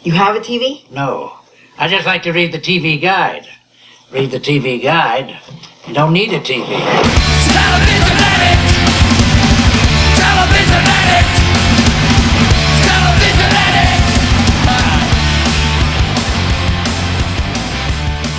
You have a TV? No. I just like to read the TV guide. Read the TV guide. You don't need a TV. Television addict! Television addict! Television addict!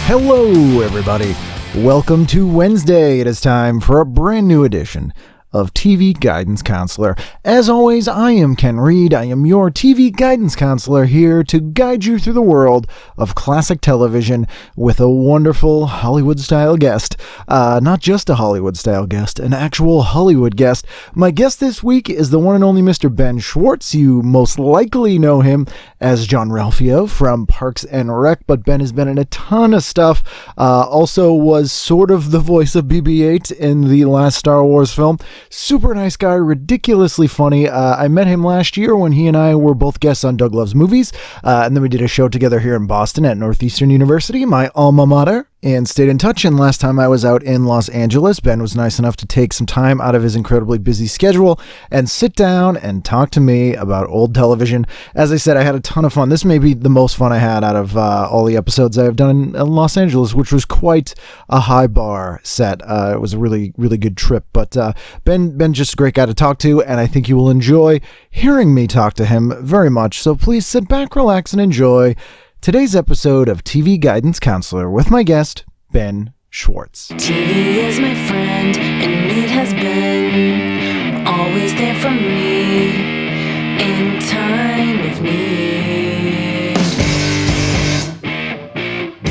Hello, everybody. Welcome to Wednesday. It is time for a brand new edition of TV Guidance Counselor. As always, I am Ken Reed. I am your TV Guidance Counselor here to guide you through the world of classic television with a wonderful Hollywood-style guest. Not just a Hollywood-style guest, an actual Hollywood guest. My guest this week is the one and only Mr. Ben Schwartz. You most likely know him as John Ralphio from Parks and Rec, but Ben has been in a ton of stuff. Also was sort of the voice of BB-8 in the last Star Wars film. Super nice guy, ridiculously funny. I met him last year when he and I were both guests on Doug Loves Movies, and then we did a show together here in Boston at Northeastern University, my alma mater, and stayed in touch. And last time I was out in Los Angeles, Ben was nice enough to take some time out of his incredibly busy schedule and sit down and talk to me about old television. As I said, I had a ton of fun. This may be the most fun I had out of all the episodes I have done in Los Angeles, which was quite a high bar set. It was a really, really good trip. But Ben just a great guy to talk to, and I think you will enjoy hearing me talk to him very much. So please sit back, relax, and enjoy today's episode of TV Guidance Counselor with my guest, Ben Schwartz. TV is my friend, and it has been always there for me in time of need.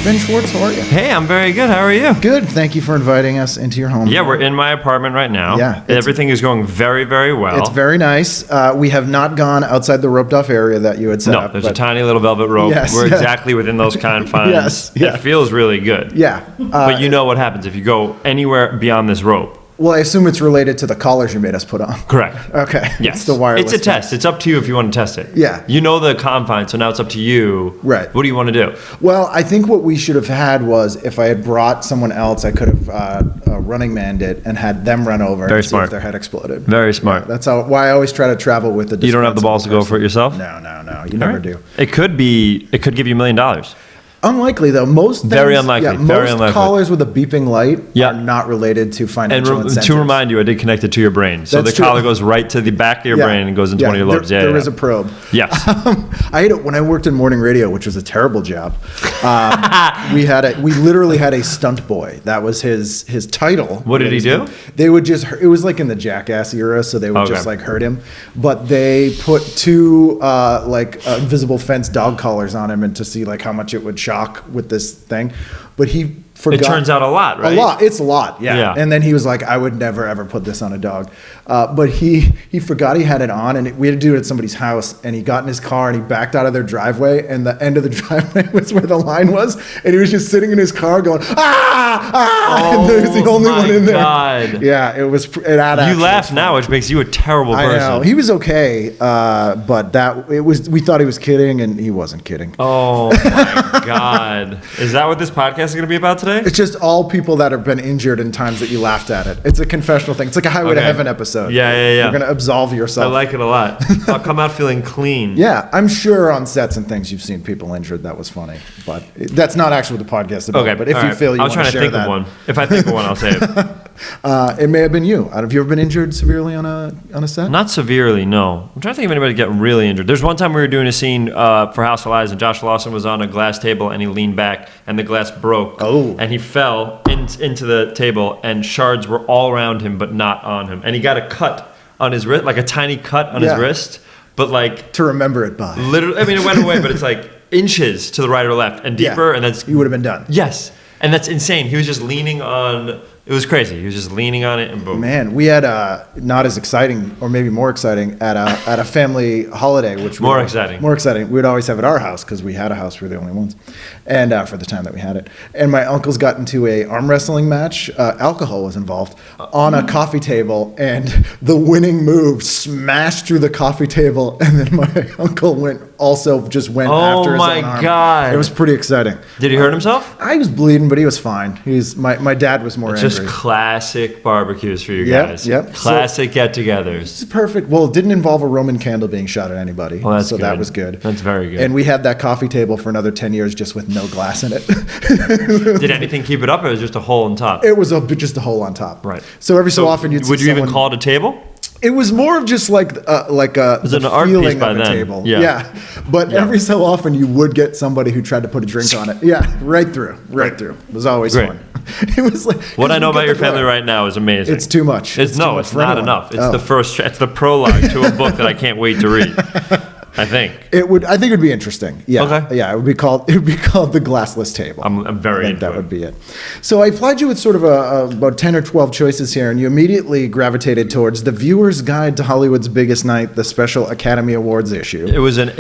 Ben Schwartz, how are you? Hey, I'm very good. How are you? Good. Thank you for inviting us into your home. Yeah, we're in my apartment right now. Yeah, everything is going very, very well. It's very nice. We have not gone outside the roped-off area that you had set up. No, there's a tiny little velvet rope. Yes, we're yeah. exactly within those confines. Yes, yeah. It feels really good. Yeah. But you know what happens if you go anywhere beyond this rope. Well, I assume it's related to the collars you made us put on. Correct. Okay. Yes. It's the wireless. It's a test. It's up to you if you want to test it. Yeah. You know the confines, so now it's up to you. Right. What do you want to do? Well, I think what we should have had was if I had brought someone else, I could have running manned it and had them run over Very and see smart. if their head exploded. Very smart. Yeah, that's why I always try to travel with the. You don't have the balls to go for it yourself? No. You never do. It could give you $1 million. Unlikely though. Most things, Very unlikely. Yeah, Very most unlikely. collars with a beeping light Yeah. are not related to financial And incentives. to remind you, I did connect it to your brain. So That's the true. collar goes right to the back of your brain and goes into one of your lobes. There is a probe. Yes. I had it when I worked in morning radio, which was a terrible job. We literally had a stunt boy. That was his title. What did he do? They would it was like in the Jackass era, so they would just like hurt him. But they put two invisible fence dog collars on him and to see like how much it would shock with this thing. But he forgot. It turns out a lot, right? A lot. It's a lot, Yeah. And then he was like, I would never, ever put this on a dog. But he forgot he had it on, and we had to do it at somebody's house, and he got in his car, and he backed out of their driveway, and the end of the driveway was where the line was, and he was just sitting in his car going, and he was the only one in there. God. Yeah, it was. You You laugh now, which makes you a terrible person. I know. He was okay, but we thought he was kidding, and he wasn't kidding. Oh, my God. Is that what this podcast is going to be about today? It's just all people that have been injured in times that you laughed at it. It's a confessional thing. It's like a Highway to Heaven episode. Yeah. You're going to absolve yourself. I like it a lot. I'll come out feeling clean. Yeah, I'm sure on sets and things you've seen people injured. That was funny. But that's not actually what the podcast is about. Okay, But if you feel you want to share that. I was trying to think of one. If I think of one, I'll say it. It may have been you. Have you ever been injured severely on a set? Not severely, no. I'm trying to think of anybody getting really injured. There's one time we were doing a scene for House of Lies, and Josh Lawson was on a glass table, and he leaned back, and the glass broke. Oh. And he fell into the table, and shards were all around him, but not on him. And he got a cut on his wrist, like a tiny cut on his wrist, but like... To remember it by. Literally, I mean, it went away, but it's like inches to the right or left, and deeper, and that's... You would have been done. Yes. And that's insane. He was just leaning on... It was crazy. He was just leaning on it and boom. Man, we had not as exciting, or maybe more exciting, at a family holiday, which More exciting. More exciting. We'd always have at our house because we had a house. We were the only ones, and for the time that we had it. And my uncles got into a arm wrestling match. Alcohol was involved on a coffee table, and the winning move smashed through the coffee table, and then my uncle went after his own arm. Oh my God! It was pretty exciting. Did he hurt himself? I was bleeding, but he was fine. My dad was more It's injured. Just classic barbecues for you Yep, guys. yep. Classic get-togethers. It's perfect. Well, it didn't involve a Roman candle being shot at anybody. Well, that's so good. that was good. That's very good. And we had that coffee table for another 10 years just with no glass in it. Did anything keep it up, or was it just a hole on top? It was just a hole on top. Right. So every so often you'd see would you even someone- call it a table? It was more of just like a was it the an art feeling piece by of a then? table. Yeah. But every so often you would get somebody who tried to put a drink on it. Yeah, right through. It was always Great. fun. It was like What I know about your glare. family right now is amazing. It's too much. It's too much it's for not anyone. enough. It's Oh. the first. It's the prologue to a book that I can't wait to read. I think. I think it would be interesting. Yeah. Okay. Yeah. It would be called the glassless table. I'm very I think into that it. would be it. So I applied you with sort of about 10 or 12 choices here, and you immediately gravitated towards The Viewer's Guide to Hollywood's Biggest Night, the special Academy Awards issue. It was an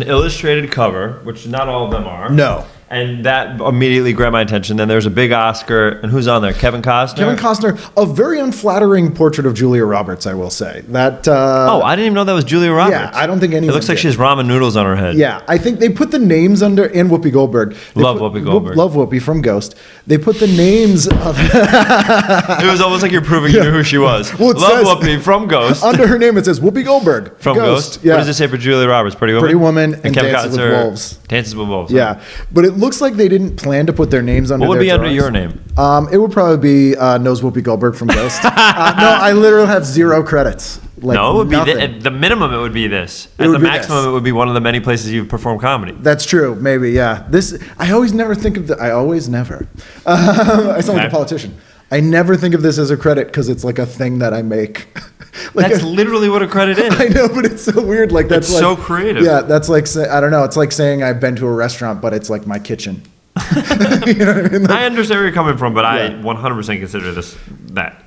illustrated cover, which not all of them are. No. And that immediately grabbed my attention. Then there's a big Oscar, and who's on there? Kevin Costner. Kevin Costner, a very unflattering portrait of Julia Roberts, I will say. That. Oh, I didn't even know that was Julia Roberts. Yeah, I don't think anyone It looks like did. she has ramen noodles on her head. Yeah, I think they put the names under, and Whoopi Goldberg. Love Whoopi Goldberg. Love Whoopi from Ghost. They put the names of It was almost like you're proving you knew who she was. Well, it Love says- Whoopi from Ghost. under her name. It says Whoopi Goldberg From Ghost. Yeah. What does it say for Julia Roberts? Pretty Woman. Pretty Woman and Kevin Dances with Costner- Wolves. Dances with Wolves. Yeah, but it looks like they didn't plan to put their names under. What would their be under drawings. your name? It would probably be knows Whoopi Goldberg from Ghost. No, I literally have 0 credits. Like, No, it would nothing. be at the minimum. It would be this. At would the be maximum, this. it would be one of the many places you've performed comedy. That's true. Maybe, yeah. I always never think of I always never. I sound like a Okay. politician. I never think of this as a credit because it's like a thing that I make. Like That's literally what a credit is. I know, but it's so weird. Like that's It's like, so creative. Yeah, that's like I don't know. It's like saying I've been to a restaurant, but it's like my kitchen. You know what I mean? Like, I understand where you're coming from, but I Yeah. 100% consider this that.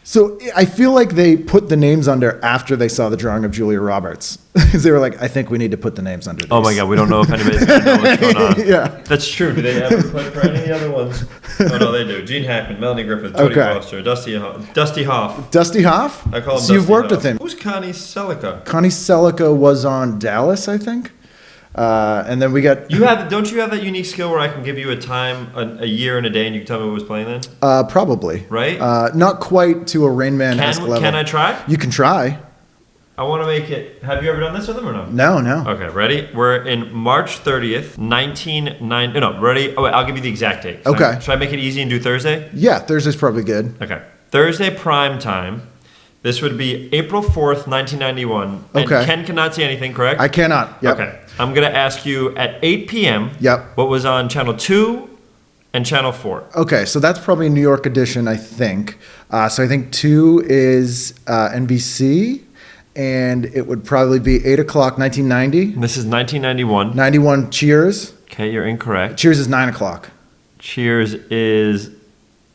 so I feel like they put the names under after they saw the drawing of Julia Roberts. They were like, I think we need to put the names under. These. Oh my God, we don't know if anybody's going to know what's going on. Yeah. That's true. Do they ever play for any other ones? Oh no, they do. Gene Hackman, Melanie Griffith, Jodie Okay. Foster, Dusty Hoff. Dusty Hoff. I call him So you've Dusty worked Hoff. with him. Who's Connie Selica? Connie Selica was on Dallas, I think. And then we got Don't you have that unique skill where I can give you a time, a year and a day, and you can tell me what was playing then? probably Right? not quite to a Rain Man-esque level. Can I try? You can try. I want to make it. Have you ever done this with them or no? No. Okay, ready? We're in March 30th, 1990. No, ready? Oh, wait, I'll give you the exact date. Okay. Should I make it easy and do Thursday? Yeah, Thursday's probably good. Okay. Thursday prime time. This would be April 4th, 1991. And Okay. Ken cannot see anything, correct? I cannot. Yep. Okay. I'm going to ask you at 8 p.m. Yep. what was on Channel 2 and Channel 4. Okay, so that's probably a New York edition, I think. So I think 2 is NBC, and it would probably be 8 o'clock, 1990. This is 1991. 91, Cheers. Okay, you're incorrect. Cheers is 9 o'clock. Cheers is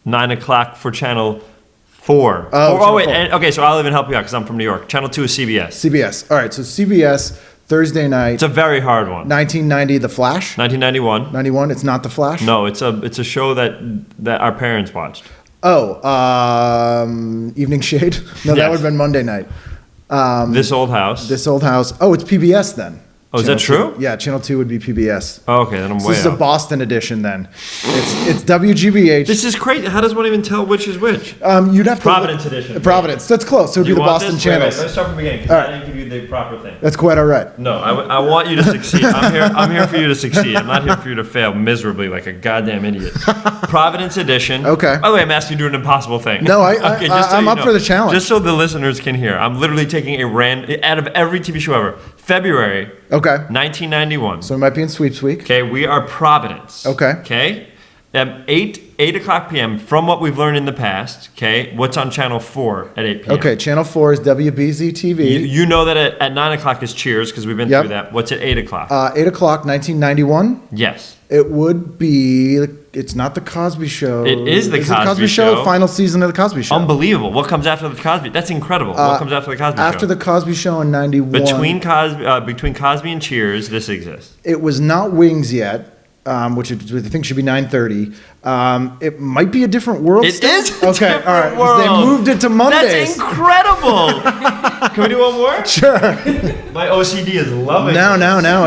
9 o'clock for Channel 4. Oh, oh Channel wait. 4. Okay, so I'll even help you out because I'm from New York. Channel 2 is CBS. CBS. All right, so CBS, Thursday night, It's a very hard one. 1990, The Flash. 1991. 91, it's not The Flash? No, it's a show that our parents watched. Oh, Evening Shade? No, that Yes. would have been Monday night. This Old House. This Old House. Oh, it's PBS then. Oh, is that Channel true? 2. Yeah, Channel 2 would be PBS. Oh, okay, then I'm So way this is a off. Boston edition then. It's WGBH. This is crazy. How does one even tell which is which? You'd have to Providence edition. Providence. That's close. So it would You be the want Boston this? Wait, channels. let's start from the beginning because All I right. didn't give you the proper thing. That's quite all right. No, I want you to succeed. I'm here for you to succeed. I'm not here for you to fail miserably like a goddamn idiot. Providence edition. Okay. By the way, I'm asking you to do an impossible thing. No, just I'm you up for the challenge. Just so the listeners can hear, I'm literally taking out of every TV show ever. February Okay. 1991. So it might be in Sweeps Week. Okay, we are Providence. Okay. Okay. 8 o'clock p.m. From what we've learned in the past. Okay, what's on Channel 4 at 8 p.m. Okay, Channel 4 is WBZ TV. You know that at 9 o'clock is Cheers because we've been Yep. through that. What's at 8 o'clock? 8 o'clock, 1991. Yes. It would be. It's not the Cosby Show. It is the it Cosby Show. Final season of the Cosby Show. Unbelievable. What comes after the Cosby? That's incredible. What comes after the Cosby Show? After the Cosby Show in 91. Between Cosby and Cheers, this exists. It was not Wings yet, which I think should be 9:30. It might be a different world. It still? is a okay. different All right. world. They moved it to Mondays. That's incredible. Can we do one more? Sure. My OCD is loving No.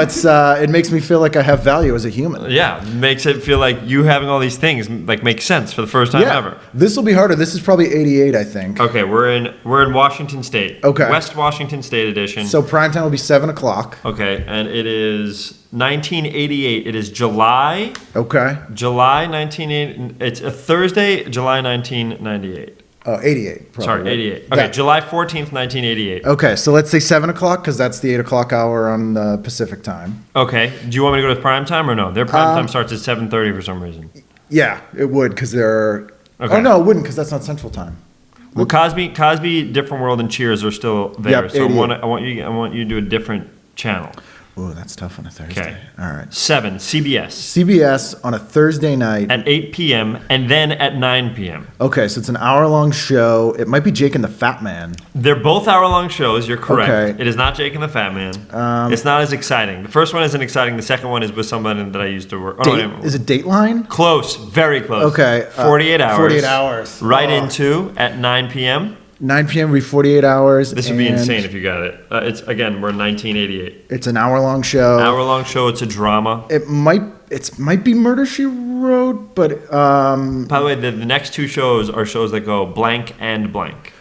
this. It's it makes me feel like I have value as a human. Yeah, makes it feel like you having all these things like makes sense for the first time ever. This will be harder. This is probably 88, I think. Okay, we're in Washington State. Okay. West Washington State edition. So prime time will be 7 o'clock. Okay, and it is 1988. It is July 1988. It's a Thursday, July 1998. Oh, 88. Probably. Sorry, 88. Okay, Yeah. July 14th, 1988. Okay, so let's say 7 o'clock because that's the 8 o'clock hour on Pacific time. Okay, do you want me to go with prime time or no? Their prime time starts at 7:30 for some reason. Yeah, it would because they're. Okay. Oh no, it wouldn't because that's not Central Time. Well, Cosby, Different World, and Cheers are still there. Yep, so 88. I want you to do a different channel. Oh, that's tough on a Thursday. Okay. All right. 7, CBS. CBS on a Thursday night. At 8 p.m. and then at 9 p.m. Okay, so it's an hour-long show. It might be Jake and the Fat Man. They're both hour-long shows. You're correct. Okay. It is not Jake and the Fat Man. It's not as exciting. The first one isn't exciting. The second one is with somebody that I used to work. Is it Dateline? Close, very close. Okay. 48 hours. 48 hours. Right Oh. into at 9 p.m. 9 p.m. would be 48 hours. This would be and insane if you got it. It's again, we're in 1988. It's an hour-long show. Hour-long show. It's a drama. It might be Murder, She Wrote, but By the way, the next two shows are shows that go blank and blank.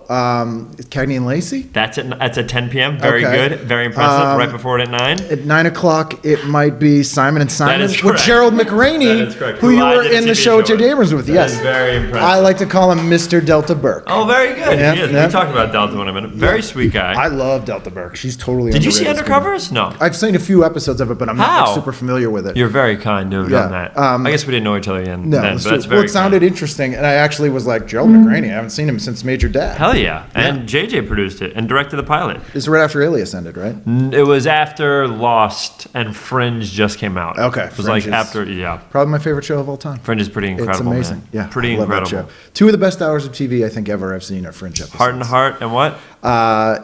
Cagney and Lacey? That's at 10 p.m. Very Okay. good. Very impressive. Right before it at 9. At 9 o'clock, it might be Simon and Simon is with correct. Gerald McRaney, That is correct. who you I were did a in the TV show with show J.J. Abrams with. That Yes. is very impressive. I like to call him Mr. Delta Burke. Oh, very good. Yeah, He is. yeah. We talked about Delta in a minute. Very sweet guy. I love Delta Burke. She's totally Did you see underrated. Undercovers? No. I've seen a few episodes of it, but I'm not like, How? super familiar with it. You're very kind to have Yeah, done that. I I guess we didn't know each other again No, then, it's but that's true. very Well, it sounded interesting, and I actually was like, Gerald McRaney, I haven't seen him since Major Dad. Hell yeah. And JJ produced it and directed the pilot. It's right after Alias ended, right? It was after Lost and Fringe just came out. Okay, It was Fringe like is- after, yeah. Probably my favorite show of all time. Fringe is pretty incredible. It's amazing. Man. Yeah, Pretty I love that incredible. show. Two of the best hours of TV I think ever I've seen are Fringe episodes. Heart and Heart and what?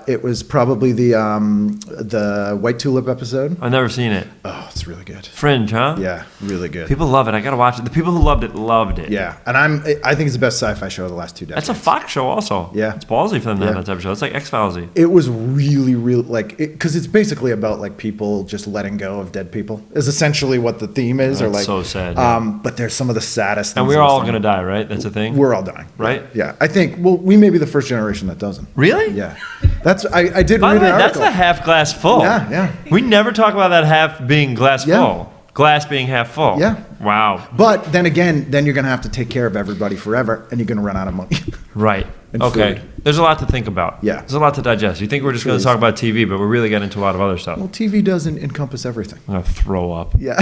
It was probably the White Tulip episode. I've never seen it. Oh, it's really good. Fringe, huh? Yeah, really good. People love it. I gotta watch it. The people who loved it loved it. Yeah, and I think it's the best sci-fi show of the last 2 decades. That's a Fox show also. Yeah. It's ballsy for them to have Yeah. that type of show. It's like X-Filesy. It was really, really like because it's basically about like people just letting go of dead people. Is essentially what the theme is. Or That's like so sad, yeah. But there's some of the saddest. And things we're in the all song. gonna die, right? That's the thing. We're all dying. Right? Yeah, I think. Well, we may be the first generation that doesn't. Really? Yeah, that's. I did By read the way, an that's article. a half glass full. Yeah, yeah. We never talk about that half being glass Yeah. full. Glass being half full. Yeah. Wow. But then again, then you're gonna have to take care of everybody forever, and you're gonna run out of money. Right. And Okay. food. There's a lot to think about. Yeah. There's a lot to digest. You think we're just going Please. to talk about TV, but we're really getting into a lot of other stuff. Well, TV doesn't encompass everything. I'm going to throw up. Yeah,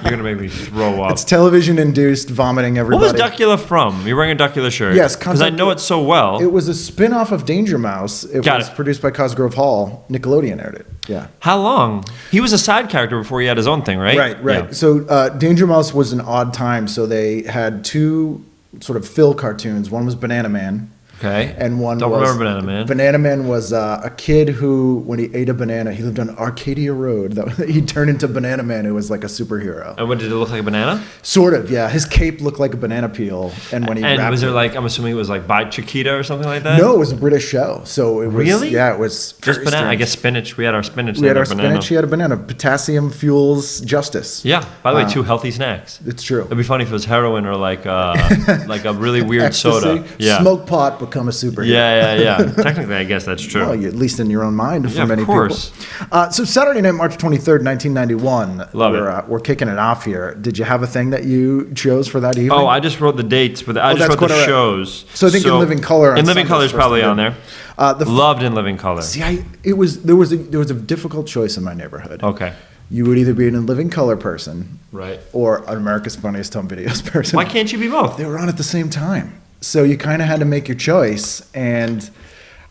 You're gonna make me throw up. it's television-induced vomiting. What Everybody. was Duckula from? You're wearing a Duckula shirt. Yes, Because I know it so well. It was a spin-off of Danger Mouse. It Got was it. produced by Cosgrove Hall. Nickelodeon aired it. Yeah. How long? He was a side character before he had his own thing, right? Right. Yeah. So Danger Mouse was an odd time. So they had two sort of Phil cartoons. One was Banana Man. Okay. And one Don't was remember Banana Man. Banana Man was a kid who, when he ate a banana, he lived on Arcadia Road. He turned into Banana Man, who was like a superhero. And what did it look like? A banana? Sort of, yeah. His cape looked like a banana peel, and when he And wrapped was there it, like, I'm assuming it was like by Chiquita or something like that? no, it was a British show. So it was Really? yeah, it was Just very banana. I strange. guess spinach. We had our spinach. We had and our banana. spinach. He had a banana. Potassium fuels justice. Yeah. By the way, two healthy snacks. It's true. It'd be funny if it was heroin or like like a really weird Ecstasy, soda. Yeah. Smoke pot, become a superhero. Yeah. Technically, I guess that's true. Well, at least in your own mind for Yeah, of many course. people. So Saturday night, March 23rd, 1991. Love it. We're kicking it off here. Did you have a thing that you chose for that evening? Oh, I just wrote the dates, but I just that's wrote the quite all right. shows. So I think In Living Color on In Living Sunday's Color is first probably thing. on there. The Loved In Living Color. See, there was a difficult choice in my neighborhood. Okay. You would either be an In Living Color person Right. or an America's Funniest Home Videos person. Why can't you be both? They were on at the same time, so you kind of had to make your choice. And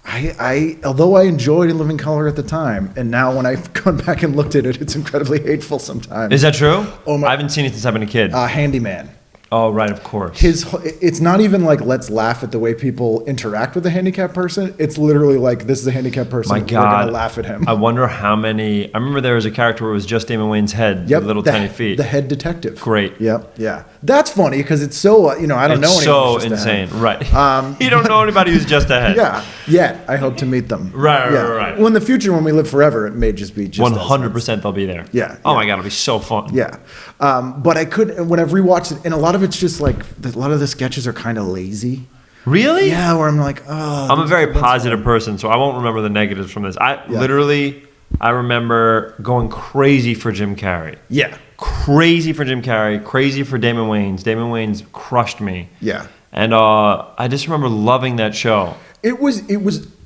I although I enjoyed In Living Color at the time, and now when I've gone back and looked at it, it's incredibly hateful sometimes. Is that true? Oh, my- I haven't seen it since I've been a kid. Handyman? Oh, right, of course. It's not even like let's laugh at the way people interact with a handicapped person. It's literally like this is a handicapped person. My God, we're gonna laugh at him. I wonder how many. I remember there was a character where it was just Damon Wayans' head with little tiny feet. The head detective. Great. Yep. Yeah. That's funny because it's so I don't know anyone. It's so who's just a insane, head. right? You don't know anybody who's just a head. Yeah. Yet I hope to meet them. Right. Well, in the future when we live forever, it may just be just 100% they'll be there. Yeah. Oh my God, it'll be so fun. Yeah. But when I've rewatched it, and a lot of it's just like a lot of the sketches are kind of lazy. Really? Yeah, where I'm like, oh. I'm a very positive person, so I won't remember the negatives from this. I remember going crazy for Jim Carrey. Yeah. Crazy for Jim Carrey, crazy for Damon Wayans. Damon Wayans crushed me. Yeah. And I just remember loving that show. It was.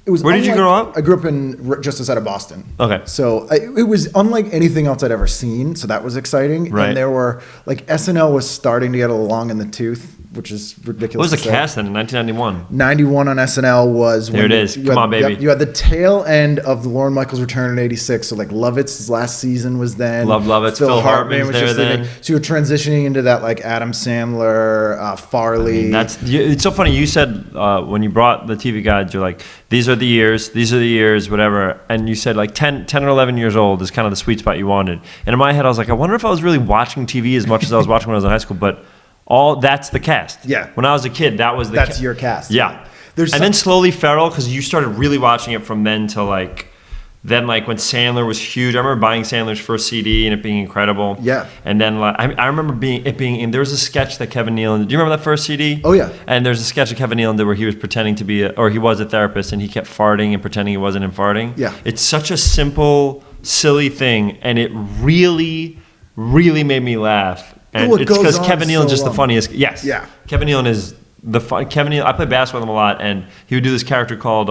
Where did you grow up? I grew up in just outside of Boston. Okay. So it was unlike anything else I'd ever seen. So that was exciting. Right. And there were SNL was starting to get along in the tooth, which is ridiculous. What was the cast then in 1991? 91 on SNL was there. It is. Come on, baby. You had the tail end of the Lorne Michaels return in '86. So like Lovett's last season was then. Lovitz. Phil Hartman was there then. So you were transitioning into that like Adam Sandler, Farley. It's so funny. You said when you brought the TV guides, you're like, these are the years, whatever. And you said like 10 or 11 years old is kind of the sweet spot you wanted. And in my head, I was like, I wonder if I was really watching TV as much as I was watching when I was in high school. But that's the cast. Yeah. When I was a kid, that's your cast. Yeah. Then slowly Ferrell, because you started really watching it from then to like when Sandler was huge. I remember buying Sandler's first CD and it being incredible. Yeah. And then I remember being there was a sketch that Kevin Nealon did. Do you remember that first CD? Oh yeah. And there's a sketch that Kevin Nealon did where he was pretending to be he was a therapist and he kept farting and pretending he wasn't him farting. Yeah. It's such a simple, silly thing, and it really, really made me laugh. And it's because Kevin Nealon's just the funniest. Yes. Yeah. Kevin Nealon is Kevin Nealon. I played basketball with him a lot, and he would do this character called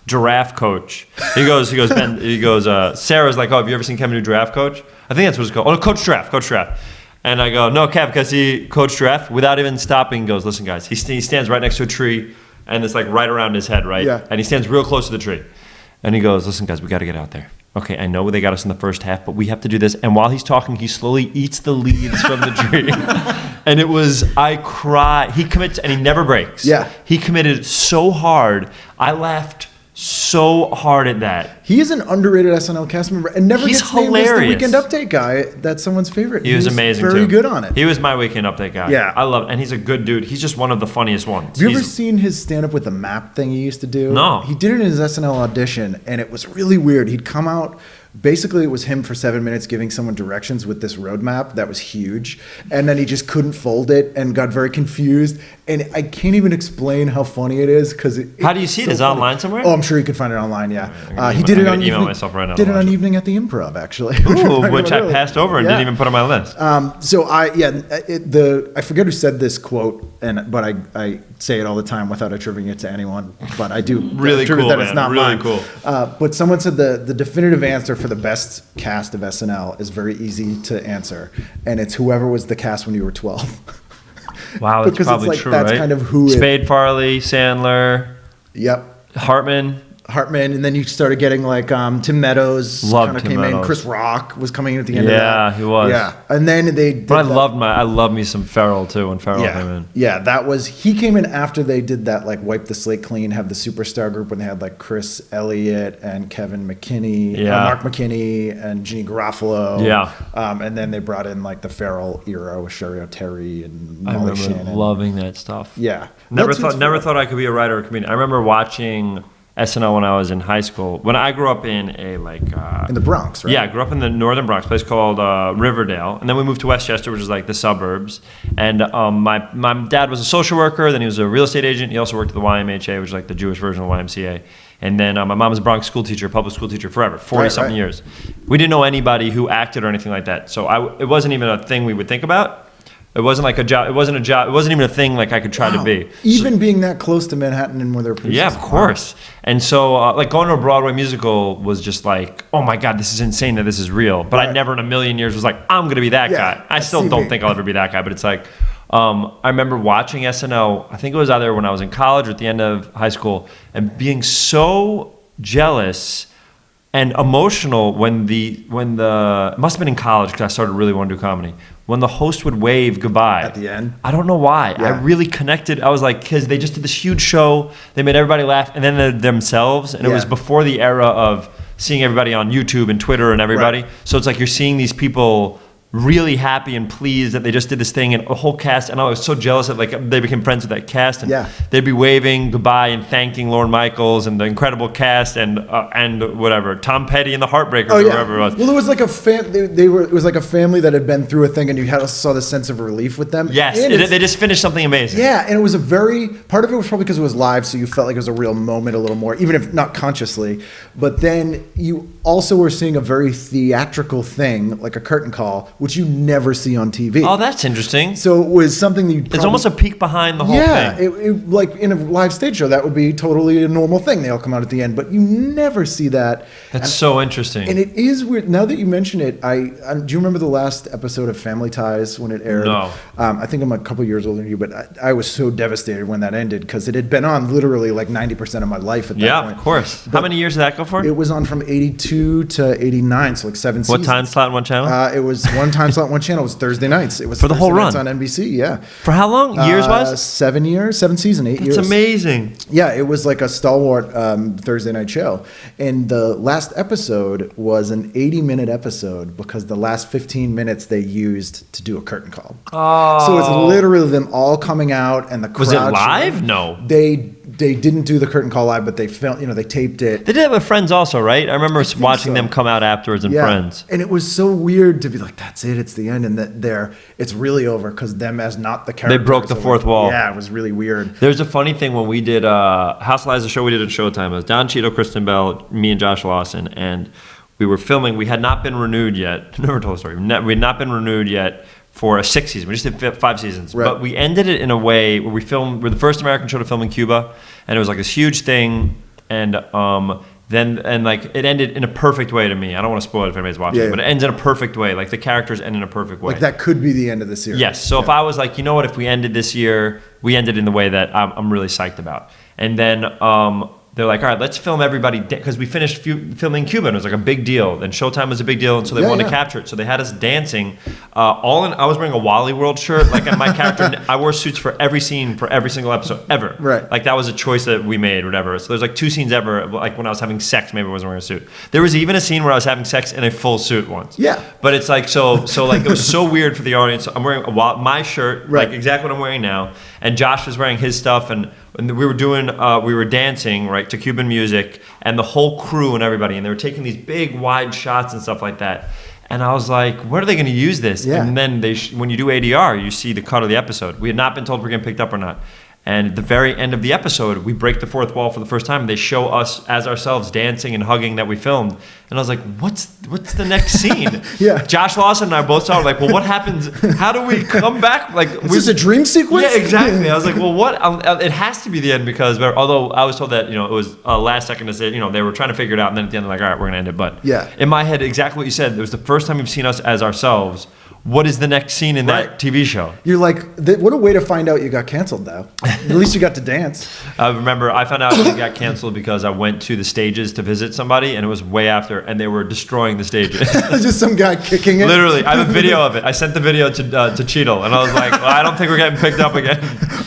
Giraffe Coach. He goes, Sarah's like, oh, have you ever seen Kevin do Giraffe Coach? I think that's what it's called. Oh, Coach Giraffe. And I go, no, Kev, because he Coach Giraffe, without even stopping, goes, listen, guys, he stands right next to a tree, and it's like right around his head, right? Yeah. And he stands real close to the tree. And he goes, listen, guys, we got to get out there. Okay, I know they got us in the first half, but we have to do this. And while he's talking, he slowly eats the leaves from the tree. And I cry. He commits, and he never breaks. Yeah. He committed so hard. I laughed so hard at that. He is an underrated SNL cast member and never He's gets named as hilarious. the Weekend Update guy. That's someone's favorite. He was amazing too. Very good on it. He was my Weekend Update guy. Yeah. I love it. And he's a good dude. He's just one of the funniest ones. Have you ever seen his stand-up with the map thing he used to do? No. He did it in his SNL audition, and it was really weird. He'd come out. Basically, it was him for 7 minutes giving someone directions with this roadmap that was huge. And then he just couldn't fold it and got very confused. And I can't even explain how funny it is because How do you see it? Is it online somewhere? Oh, I'm sure you could find it online, yeah. Right, he did it on email evening, myself right now did to it on watch it. Evening at the Improv, actually. Ooh, which I passed over and didn't even put on my list. I forget who said this quote, but I say it all the time without attributing it to anyone. But I do Really attribute cool, that man. it's not Really mine. cool. But someone said the definitive answer for the best cast of SNL is very easy to answer, and it's whoever was the cast when you were 12. Wow, that's because probably it's like true, that's right? kind of who Spade, Farley, Sandler, Yep. Hartman, and then you started getting like Tim Meadows Loved kind of Tim came Meadows. in. Chris Rock was coming in at the end of that. Yeah, he was. Yeah, and then they did But that. I love me some Ferrell too when Ferrell came in. Yeah, he came in after they did that like wipe the slate clean, have the superstar group when they had like Chris Elliott and Kevin McKinney, Mark McKinney and Jeannie Garofalo. Yeah. And then they brought in like the Ferrell era with Sherry O'Terry and I Molly remember Shannon. loving that stuff. Yeah. Never That's what's thought fun. I could be a writer or comedian. I remember watching SNL when I was in high school. When I grew up in a in the Bronx, right? Yeah, I grew up in the northern Bronx, a place called Riverdale, and then we moved to Westchester, which is like the suburbs. And my dad was a social worker, then he was a real estate agent. He also worked at the YMHA, which is like the Jewish version of YMCA. And then my mom was a Bronx school teacher, public school teacher forever, 40-something years. We didn't know anybody who acted or anything like that, so it wasn't even a thing we would think about. It wasn't like a job. It wasn't a job. It wasn't even a thing like I could try to be. Even being that close to Manhattan and where they're producing. Yeah, of course. And so, like going to a Broadway musical was just like, oh my God, this is insane that this is real. But I never in a million years was like, I'm going to be that guy. I still don't think I'll ever be that guy. But it's like, I remember watching SNL. I think it was either when I was in college or at the end of high school, and being so jealous and emotional when the it must have been in college because I started really wanting to do comedy. When the host would wave goodbye At the end? I don't know why. Yeah. I really connected. I was like, because they just did this huge show. They made everybody laugh, and then themselves. And it was before the era of seeing everybody on YouTube and Twitter and everybody. Right. So it's like you're seeing these people really happy and pleased that they just did this thing, and a whole cast, and I was so jealous that like they became friends with that cast, and they'd be waving goodbye and thanking Lorne Michaels and the incredible cast and whatever, Tom Petty and the Heartbreakers or whoever it was. Well, it was like it was like a family that had been through a thing, and you saw the sense of relief with them. Yes, they just finished something amazing. Yeah, and it was part of it was probably because it was live, so you felt like it was a real moment a little more, even if not consciously. But then you also were seeing a very theatrical thing, like a curtain call, which you never see on TV. Oh, that's interesting. So it was something that it's almost a peek behind the whole thing. Yeah, it like in a live stage show, that would be totally a normal thing. They all come out at the end, but you never see that. That's so interesting. And it is weird. Now that you mention it, I do you remember the last episode of Family Ties when it aired? No. I think I'm a couple years older than you, but I was so devastated when that ended because it had been on literally like 90% of my life at that point. Yeah, of course. How many years did that go for? It was on from 82 to 89, so like 7 seasons. What time slot, one channel? It was one time slot, one channel. It was Thursday nights. It was for the whole run on NBC. Yeah. For how long? Years-wise? 7 years, 7 seasons, 8 years. It's amazing. Yeah, it was like a stalwart Thursday night show. And the last episode was an 80-minute episode because the last 15 minutes they used to do a curtain call. Oh. So it's literally them all coming out and the crowd. Was it live? No. They didn't do the curtain call live, but they filmed, they taped it. They did it with Friends also, right? I remember watching them come out afterwards in Friends. And it was so weird to be like, that's it, it's the end, and that it's really over because them as not the character. They broke the fourth wall. Yeah, it was really weird. There's a funny thing when we did House of Lies, the show we did at Showtime. It was Don Cheadle, Kristen Bell, me and Josh Lawson, and we were filming. We had not been renewed yet. Never told the story. We had not been renewed yet for a 6th season. We just did 5 seasons. Right. But we ended it in a way where we're the first American show to film in Cuba, and it was like this huge thing, and it ended in a perfect way to me. I don't want to spoil it if anybody's watching, but it ends in a perfect way. Like the characters end in a perfect way. Like that could be the end of the series. Yes. So if I was like, you know what, if we ended this year, we ended in the way that I'm really psyched about. And then they're like, all right, let's film everybody, because we finished filming Cuba, and it was like a big deal. Then Showtime was a big deal, and so they wanted to capture it. So they had us dancing, I was wearing a Wally World shirt, like my character, I wore suits for every scene, for every single episode, ever. Right. Like that was a choice that we made, whatever. So there's like 2 scenes ever, like when I was having sex, maybe I wasn't wearing a suit. There was even a scene where I was having sex in a full suit once. Yeah. But it's like, so like it was so weird for the audience. I'm wearing my shirt, like exactly what I'm wearing now, and Josh was wearing his stuff, and we were dancing, right, to Cuban music, and the whole crew and everybody, and they were taking these big wide shots and stuff like that. And I was like, when are they going to use this? Yeah. And then when you do ADR, you see the cut of the episode. We had not been told if we're getting picked up or not. And at the very end of the episode, we break the fourth wall for the first time. And they show us as ourselves dancing and hugging that we filmed. And I was like, what's the next scene? Yeah. Josh Lawson and I both saw, like, well, what happens? How do we come back? Like, Is this a dream sequence? Yeah, exactly. I was like, well, what? It has to be the end because, although I was told that, it was last second to say, they were trying to figure it out. And then at the end, they're like, all right, we're going to end it. But in my head, exactly what you said, it was the first time you've seen us as ourselves. What is the next scene in that TV show? You're like, what a way to find out you got canceled, though. At least you got to dance. I remember I found out it got canceled because I went to the stages to visit somebody, and it was way after, and they were destroying the stages. Just some guy kicking it. Literally, I have a video of it. I sent the video to Cheadle, and I was like, well, I don't think we're getting picked up again.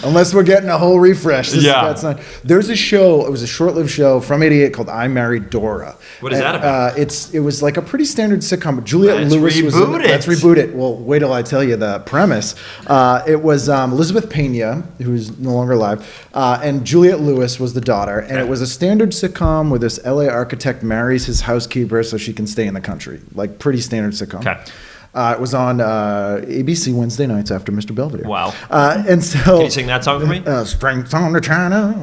Unless we're getting a whole refresh. There's a show, it was a short-lived show from '88 called I Married Dora. What is that about? It was like a pretty standard sitcom. Juliette Lewis was in it. Let's reboot it. Well, wait till I tell you the premise. It was Elizabeth Pena, who's no longer alive, and Juliette Lewis was the daughter, and it was a standard sitcom where this LA architect marries his housekeeper so she can stay in the country. Like pretty standard sitcom. Okay. It was on ABC Wednesday nights after Mr. Belvedere. Wow. And so, can you sing that song for me? Spring's on the China.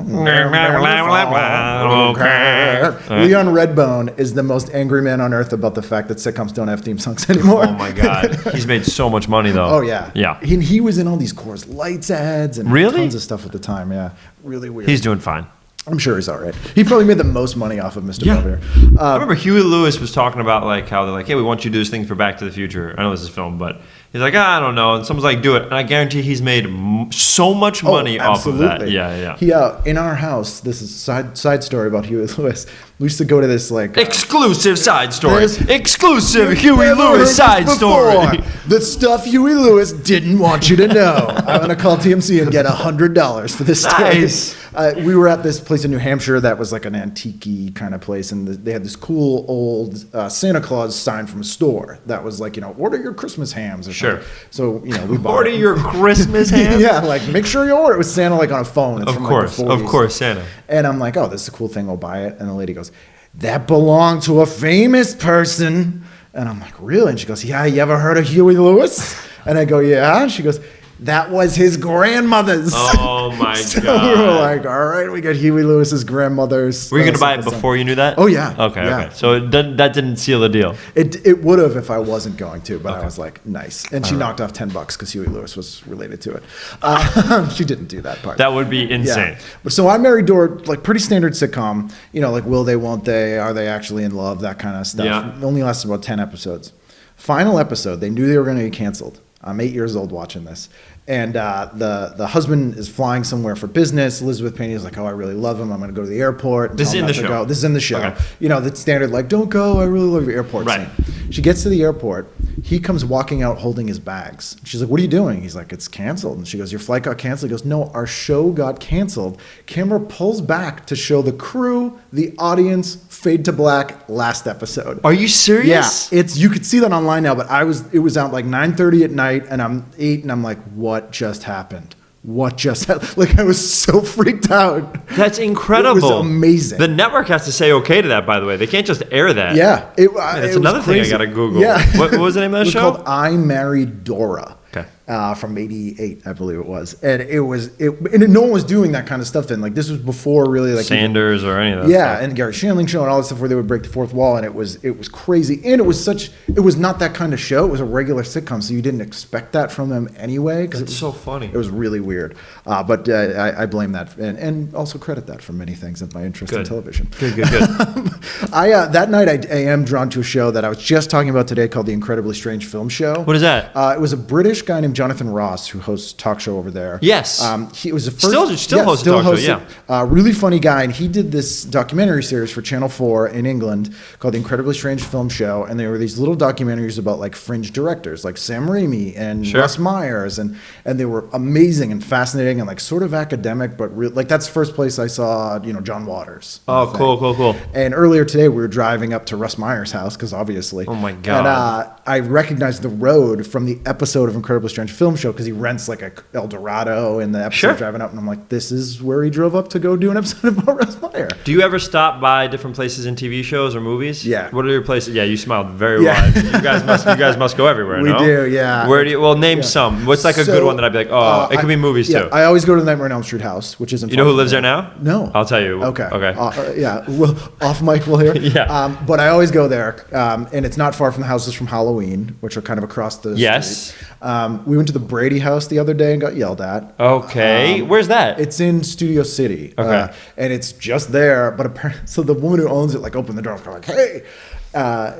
Leon Redbone is the most angry man on earth about the fact that sitcoms don't have theme songs anymore. Oh my God. He's made so much money though. Oh yeah. Yeah. He was in all these Coors Lights ads and really? tons of stuff at the time. Yeah. Really weird. He's doing fine. I'm sure he's all right. He probably made the most money off of Mr. Belvedere. I remember Huey Lewis was talking about like how they're like, hey, we want you to do this thing for Back to the Future. I know this is film, but he's like, I don't know. And someone's like, do it. And I guarantee he's made so much money off of that. Yeah. He in our house, this is a side story about Huey Lewis. We used to go to this like exclusive side story. Exclusive Huey Lewis side story. The stuff Huey Lewis didn't want you to know. I'm gonna call TMC and get $100 for this story. Nice. We were at this place in New Hampshire that was like an antique kind of place, and they had this cool old Santa Claus sign from a store that was like, order your Christmas hams or something. So we bought order your Christmas hams. Yeah, like make sure you order. It was Santa like on a phone. It's of from, course, like, the 40s. of course, Santa. And I'm like, oh, this is a cool thing. I'll buy it. And the lady goes, that belonged to a famous person. And I'm like, really? And she goes, yeah, you ever heard of Huey Lewis? And I go, yeah. And she goes, that was his grandmother's. Oh my so God. we were like, all right, we got Huey Lewis's grandmother's. Were you going to buy it before you knew that? Oh, yeah. Okay. So that didn't seal the deal. It would have if I wasn't going to, but I was like, nice. And she knocked off $10 because Huey Lewis was related to it. She didn't do that part. That would be insane. Yeah. But so I Married Dora, like pretty standard sitcom, like will they, won't they, are they actually in love, that kind of stuff. Yeah. It only lasted about 10 episodes. Final episode, they knew they were going to get canceled. I'm 8 years old watching this. And the husband is flying somewhere for business. Elizabeth Pena is like, oh, I really love him. I'm going to go to the airport. And This is tell him in not the to show. go. This is in the show. Okay. The standard like, don't go. I really love your airport Right. scene. She gets to the airport. He comes walking out holding his bags. She's like, what are you doing? He's like, it's canceled. And she goes, your flight got canceled? He goes, no, our show got canceled. Camera pulls back to show the crew, the audience, fade to black, last episode. Are you serious? Yeah, you could see that online now, but it was out like 9:30 at night, and I'm 8, and I'm like, what just happened? What just happened? Like, I was so freaked out. That's incredible. It was amazing. The network has to say okay to that, by the way. They can't just air that. Yeah. That's another thing I got to Google. Yeah. What was the name of that It was show? called I Married Dora. Okay. From '88, I believe it was, and no one was doing that kind of stuff then. Like this was before really like Sanders or any of that. Yeah, stuff. and Gary Shandling show and all that stuff where they would break the fourth wall, and it was crazy, and it was not that kind of show. It was a regular sitcom, so you didn't expect that from them anyway. Because It's so funny. It was really weird, but I blame that and also credit that for many things of my interest in television. Good. That night I am drawn to a show that I was just talking about today called The Incredibly Strange Film Show. What is that? It was a British guy named Jonathan Ross who hosts a talk show over there. Yes. He was the first. Still hosts a talk show, yeah. Really funny guy, and he did this documentary series for Channel 4 in England called The Incredibly Strange Film Show, and there were these little documentaries about like fringe directors like Sam Raimi and Russ Myers, and they were amazing and fascinating and like sort of academic, but like that's the first place I saw John Waters. Oh, cool. And earlier today we were driving up to Russ Meyer's house because obviously. Oh my God. And I recognized the road from the episode of Incredibly Strange Film Show because he rents like a El Dorado in the episode driving up, and I'm like, this is where he drove up to go do an episode about Russ Meyer. Do you ever stop by different places in TV shows or movies? Yeah. What are your places? Yeah, you smiled very wide. You guys must go everywhere. We no? do, yeah. Where do you? Well, name some. What's like a good one that I'd be like, oh, it could be movies too. I always go to the Nightmare on Elm Street house, which isn't. You know who lives there now? No. I'll tell you. Okay. Okay. Yeah. Well, off mic we'll hear. Yeah. But I always go there, and it's not far from the houses from Halloween, which are kind of across the street. We went to the Brady house the other day and got yelled at. Okay. Where's that? It's in Studio City. Okay. And it's just there, but apparently, so the woman who owns it like opened the door and was like, hey,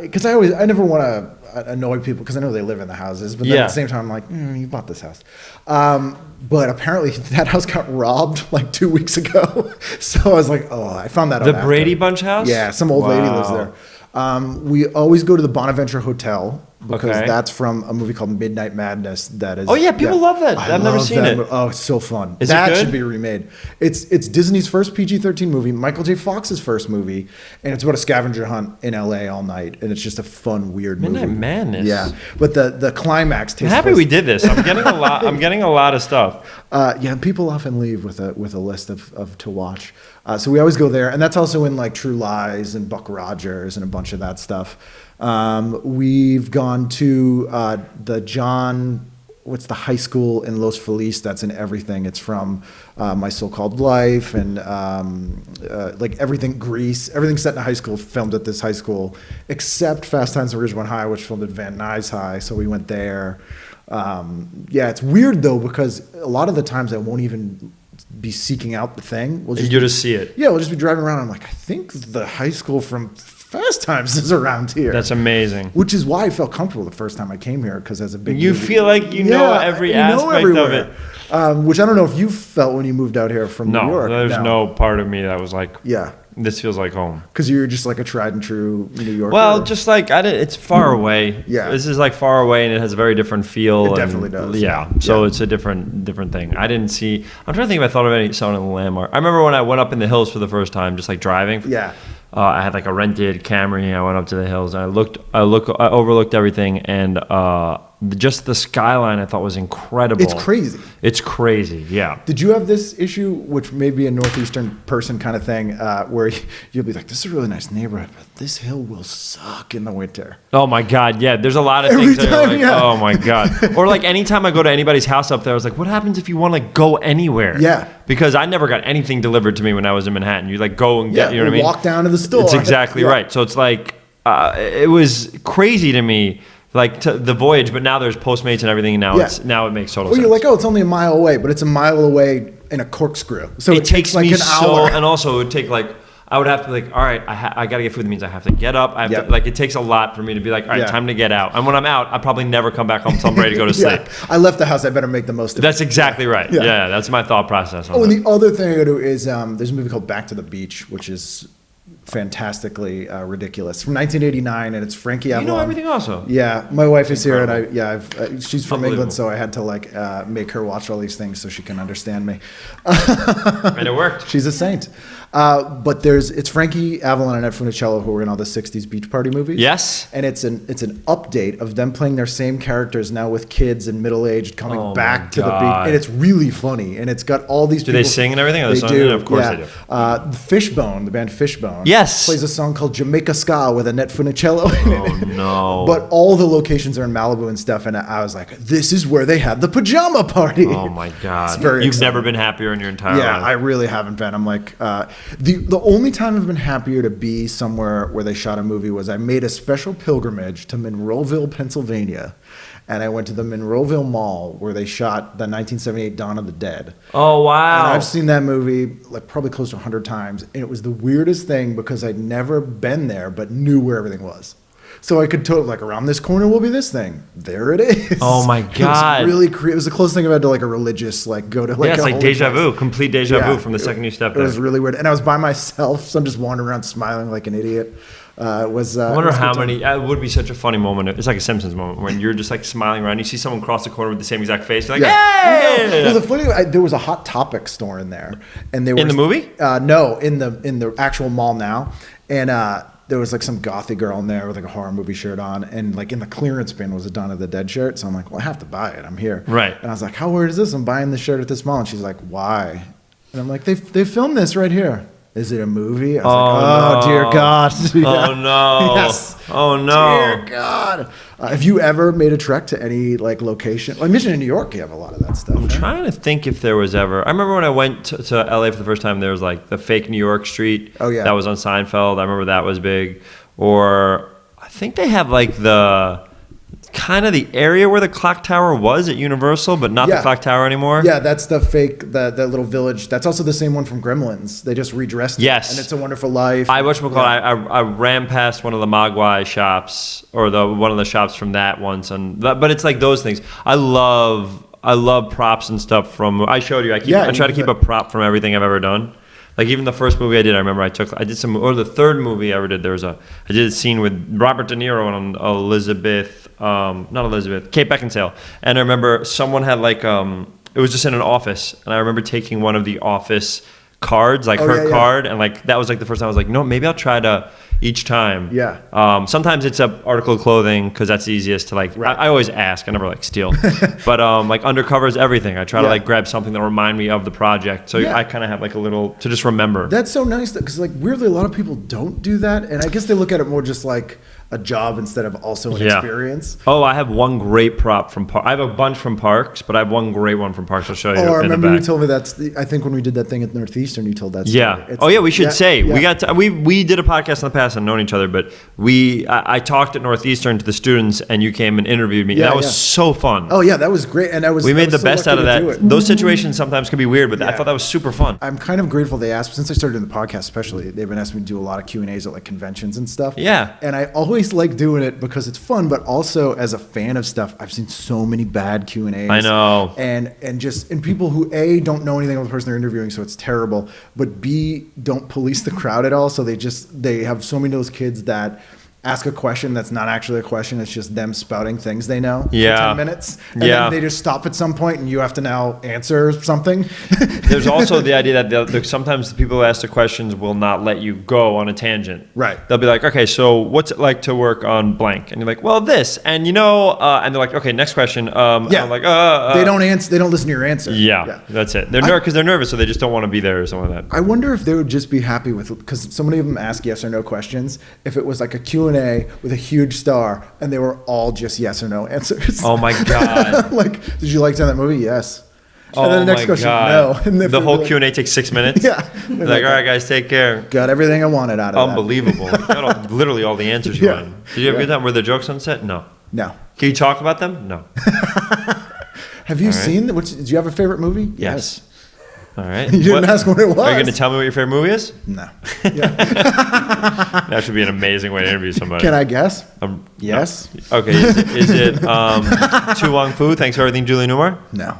because I never want to annoy people because I know they live in the houses, but then at the same time I'm like, you bought this house. But apparently that house got robbed like 2 weeks ago. So I was like, I found that out the after. Brady Bunch house? Yeah, some old lady lives there. We always go to the Bonaventure Hotel because that's from a movie called Midnight Madness. That is. Oh yeah, people love that. I've never seen it. Oh, it's so fun. Is it that good? should be remade. It's Disney's first PG-13 movie, Michael J. Fox's first movie, and it's about a scavenger hunt in LA all night, and it's just a fun, weird movie. Midnight Madness. Yeah, but the climax takes. I'm happy place- we did this. I'm getting a lot. I'm getting a lot of stuff. People often leave with a list of to watch. So we always go there, and that's also in like True Lies and Buck Rogers and a bunch of that stuff. We've gone to what's the high school in Los Feliz that's in everything. It's from My So-Called Life and like everything, Grease, everything set in a high school filmed at this high school, except Fast Times at Ridgemont High, which filmed at Van Nuys High. So we went there. It's weird though because a lot of the times I won't even be seeking out the thing. We'll You just see it. Yeah, we'll just be driving around. I'm like, I think the high school from Fast Times is around here. That's amazing. Which is why I felt comfortable the first time I came here, because as a big You movie- feel like you know every aspect of it. Which I don't know if you felt when you moved out here from New York. There's no part of me that was like, Yeah, this feels like home. because you're just like a tried and true New Yorker. Well, just like it's far away. Yeah. This is like far away, and it has a very different feel. It definitely does. Yeah. So Yeah. it's a different thing. I didn't see. I'm trying to think if I thought of any sound in the landmark. I remember when I went up in the hills for the first time, just like driving. Yeah. I had like a rented Camry. I went up to the hills and I overlooked everything, and just the skyline I thought was incredible. It's crazy. It's crazy. Yeah. Did you have this issue, which may be a Northeastern person kind of thing, where you'll be like, this is a really nice neighborhood, but this hill will suck in the winter? Oh my God, yeah. There's a lot of Every things that are time, like, yeah. oh my God. Or like anytime I go to anybody's house up there, I was like, what happens if you want to go anywhere? Yeah. Because I never got anything delivered to me when I was in Manhattan. You like go and get, you know what I mean? Walk down to the store. It's exactly Yeah. right. So it's like, it was crazy to me, like the voyage, but now there's Postmates and everything. And now it makes total Well, sense. you're like, oh, it's only a mile away, but it's a mile away in a corkscrew. So it takes like me an hour. and also it would take like, I would have to like, all right, I got to get food. That means I have to get up. I have Yep. to, like, it takes a lot for me to be like, all right, Yeah. time to get out. And when I'm out, I probably never come back home until I'm ready to go to sleep. Yeah. I left the house. I better make the most of it. That's exactly right. Yeah. Yeah, that's my thought process. Oh, and the other thing I go to is there's a movie called Back to the Beach, which is fantastically ridiculous, from 1989, and it's Frankie Avalon. You know everything also. Yeah, my wife is here, and she's from Unbelievable. England, so I had to like make her watch all these things so she can understand me. And it worked. She's a saint. But it's Frankie Avalon and Ed Funicello who were in all the '60s beach party movies. Yes. And it's an update of them playing their same characters now with kids and middle aged coming Oh back my to the beach, God. and it's really funny. And it's got all these. Do they sing and everything? Are They they do. Of course yeah. they do. Fishbone, the band Fishbone. Yes. Plays a song called Jamaica Ska with Annette Funicello in it. Oh no. But all the locations are in Malibu and stuff, and I was like, this is where they had the pajama party. Oh my God. It's very You've exciting. never been happier in your entire Yeah, life. I really haven't been. I'm like, the only time I've been happier to be somewhere where they shot a movie was I made a special pilgrimage to Monroeville, Pennsylvania, and I went to the Monroeville Mall where they shot the 1978 Dawn of the Dead. Oh wow. And I've seen that movie like probably close to 100 times, and it was the weirdest thing because I'd never been there but knew where everything was. So I could totally, like, around this corner will be this thing. There it is. Oh, my God. It was really it was the closest thing I've had to like a religious, like go to like yeah, it's a like holy deja place. vu, complete deja Yeah. vu from the second you step It was there. really weird, and I was by myself, so I'm just wandering around smiling like an idiot. I wonder how many. It would be such a funny moment. It's like a Simpsons moment when you're just like smiling around. You see someone cross the corner with the same exact face. You're like, hey! Well, the funny, there was a Hot Topic store in there, and they were In the movie? No, in the actual mall now, and there was like some gothy girl in there with like a horror movie shirt on, and like in the clearance bin was a Dawn of the Dead shirt. So I'm like, well, I have to buy it. I'm here, Right. And I was like, how weird is this? I'm buying this shirt at this mall, and she's like, why? And I'm like, they filmed this right here. Is it a movie? I was like, oh, dear God. Oh no. Yes. Oh no. Dear God. Have you ever made a trek to any like location? Well, I mentioned in New York, you have a lot of that stuff. I'm trying to think if there was ever. I remember when I went to LA for the first time, there was like the fake New York street. Oh, yeah. That was on Seinfeld. I remember that was big. Or I think they have like the kind of the area where the clock tower was at Universal, but not Yeah. the clock tower anymore. Yeah, that's the fake, that little village. That's also the same one from Gremlins. They just redressed it. Yes. And It's a Wonderful Life. I ran past one of the Mogwai shops or one of the shops from that once, but it's like those things. I love props and stuff from. I showed you. I try to keep a prop from everything I've ever done. Like even the first movie I did, I remember I did some, or the third movie I ever did. I did a scene with Robert De Niro and Kate Beckinsale, and I remember someone had like it was just in an office, and I remember taking one of the office cards, like her card, and like that was like the first time I was like, no, maybe I'll try to each time. Yeah. Sometimes it's a article of clothing because that's the easiest to like. Right. I always ask. I never like steal. But like Undercovers everything. I try to like grab something that remind me of the project. So I kind of have like a little to just remember. That's so nice because like weirdly a lot of people don't do that, and I guess they look at it more just like a job instead of also an experience. Oh, I have one great prop from I have a bunch from Parks, but I have one great one from Parks. I'll show you. Oh, I remember you back. told me I think when we did that thing at Northeastern, you told that story. Yeah. We should say we got we did a podcast in the past and known each other, but I talked at Northeastern to the students, and you came and interviewed me. Yeah, that was so fun. Oh yeah, that was great, and we made the best out of that. Those situations sometimes can be weird, but I thought that was super fun. I'm kind of grateful they asked, since I started in the podcast especially, they've been asking me to do a lot of Q&As at like conventions and stuff. Yeah. And I always like doing it because it's fun, but also as a fan of stuff, I've seen so many bad Q&As. I know. And people who A, don't know anything about the person they're interviewing, so it's terrible, but B, don't police the crowd at all, so they have so many of those kids that ask a question that's not actually a question. It's just them spouting things they know for 10 minutes. And then they just stop at some point and you have to now answer something. There's also the idea that sometimes the people who ask the questions will not let you go on a tangent. Right. They'll be like, okay, so what's it like to work on blank? And you're like, well, this. And and they're like, okay, next question. I'm like, they don't answer. They don't listen to your answer. Yeah. That's it. They're because they're nervous, so they just don't want to be there or something like that. I wonder if they would just be happy with, because so many of them ask yes or no questions, if it was like a Q&A with a huge star and they were all just yes or no answers. Oh my God. Like, did you like that movie? Yes. And then the next question, God. no. And the whole Q&A takes 6 minutes? Yeah. They're like, all right, guys, take care. Got everything I wanted out of Unbelievable. Got literally all the answers you wanted. Did you have a good time? Were there jokes on set? No. No. Can you talk about them? No. Have you seen, did you have a favorite movie? Yes. All right. You didn't ask what it was. Are you going to tell me what your favorite movie is? No. That should be an amazing way to interview somebody. Can I guess? Yes. No. Okay. Is it Tu Wong Fu? Thanks for everything, Julie Newmar? No.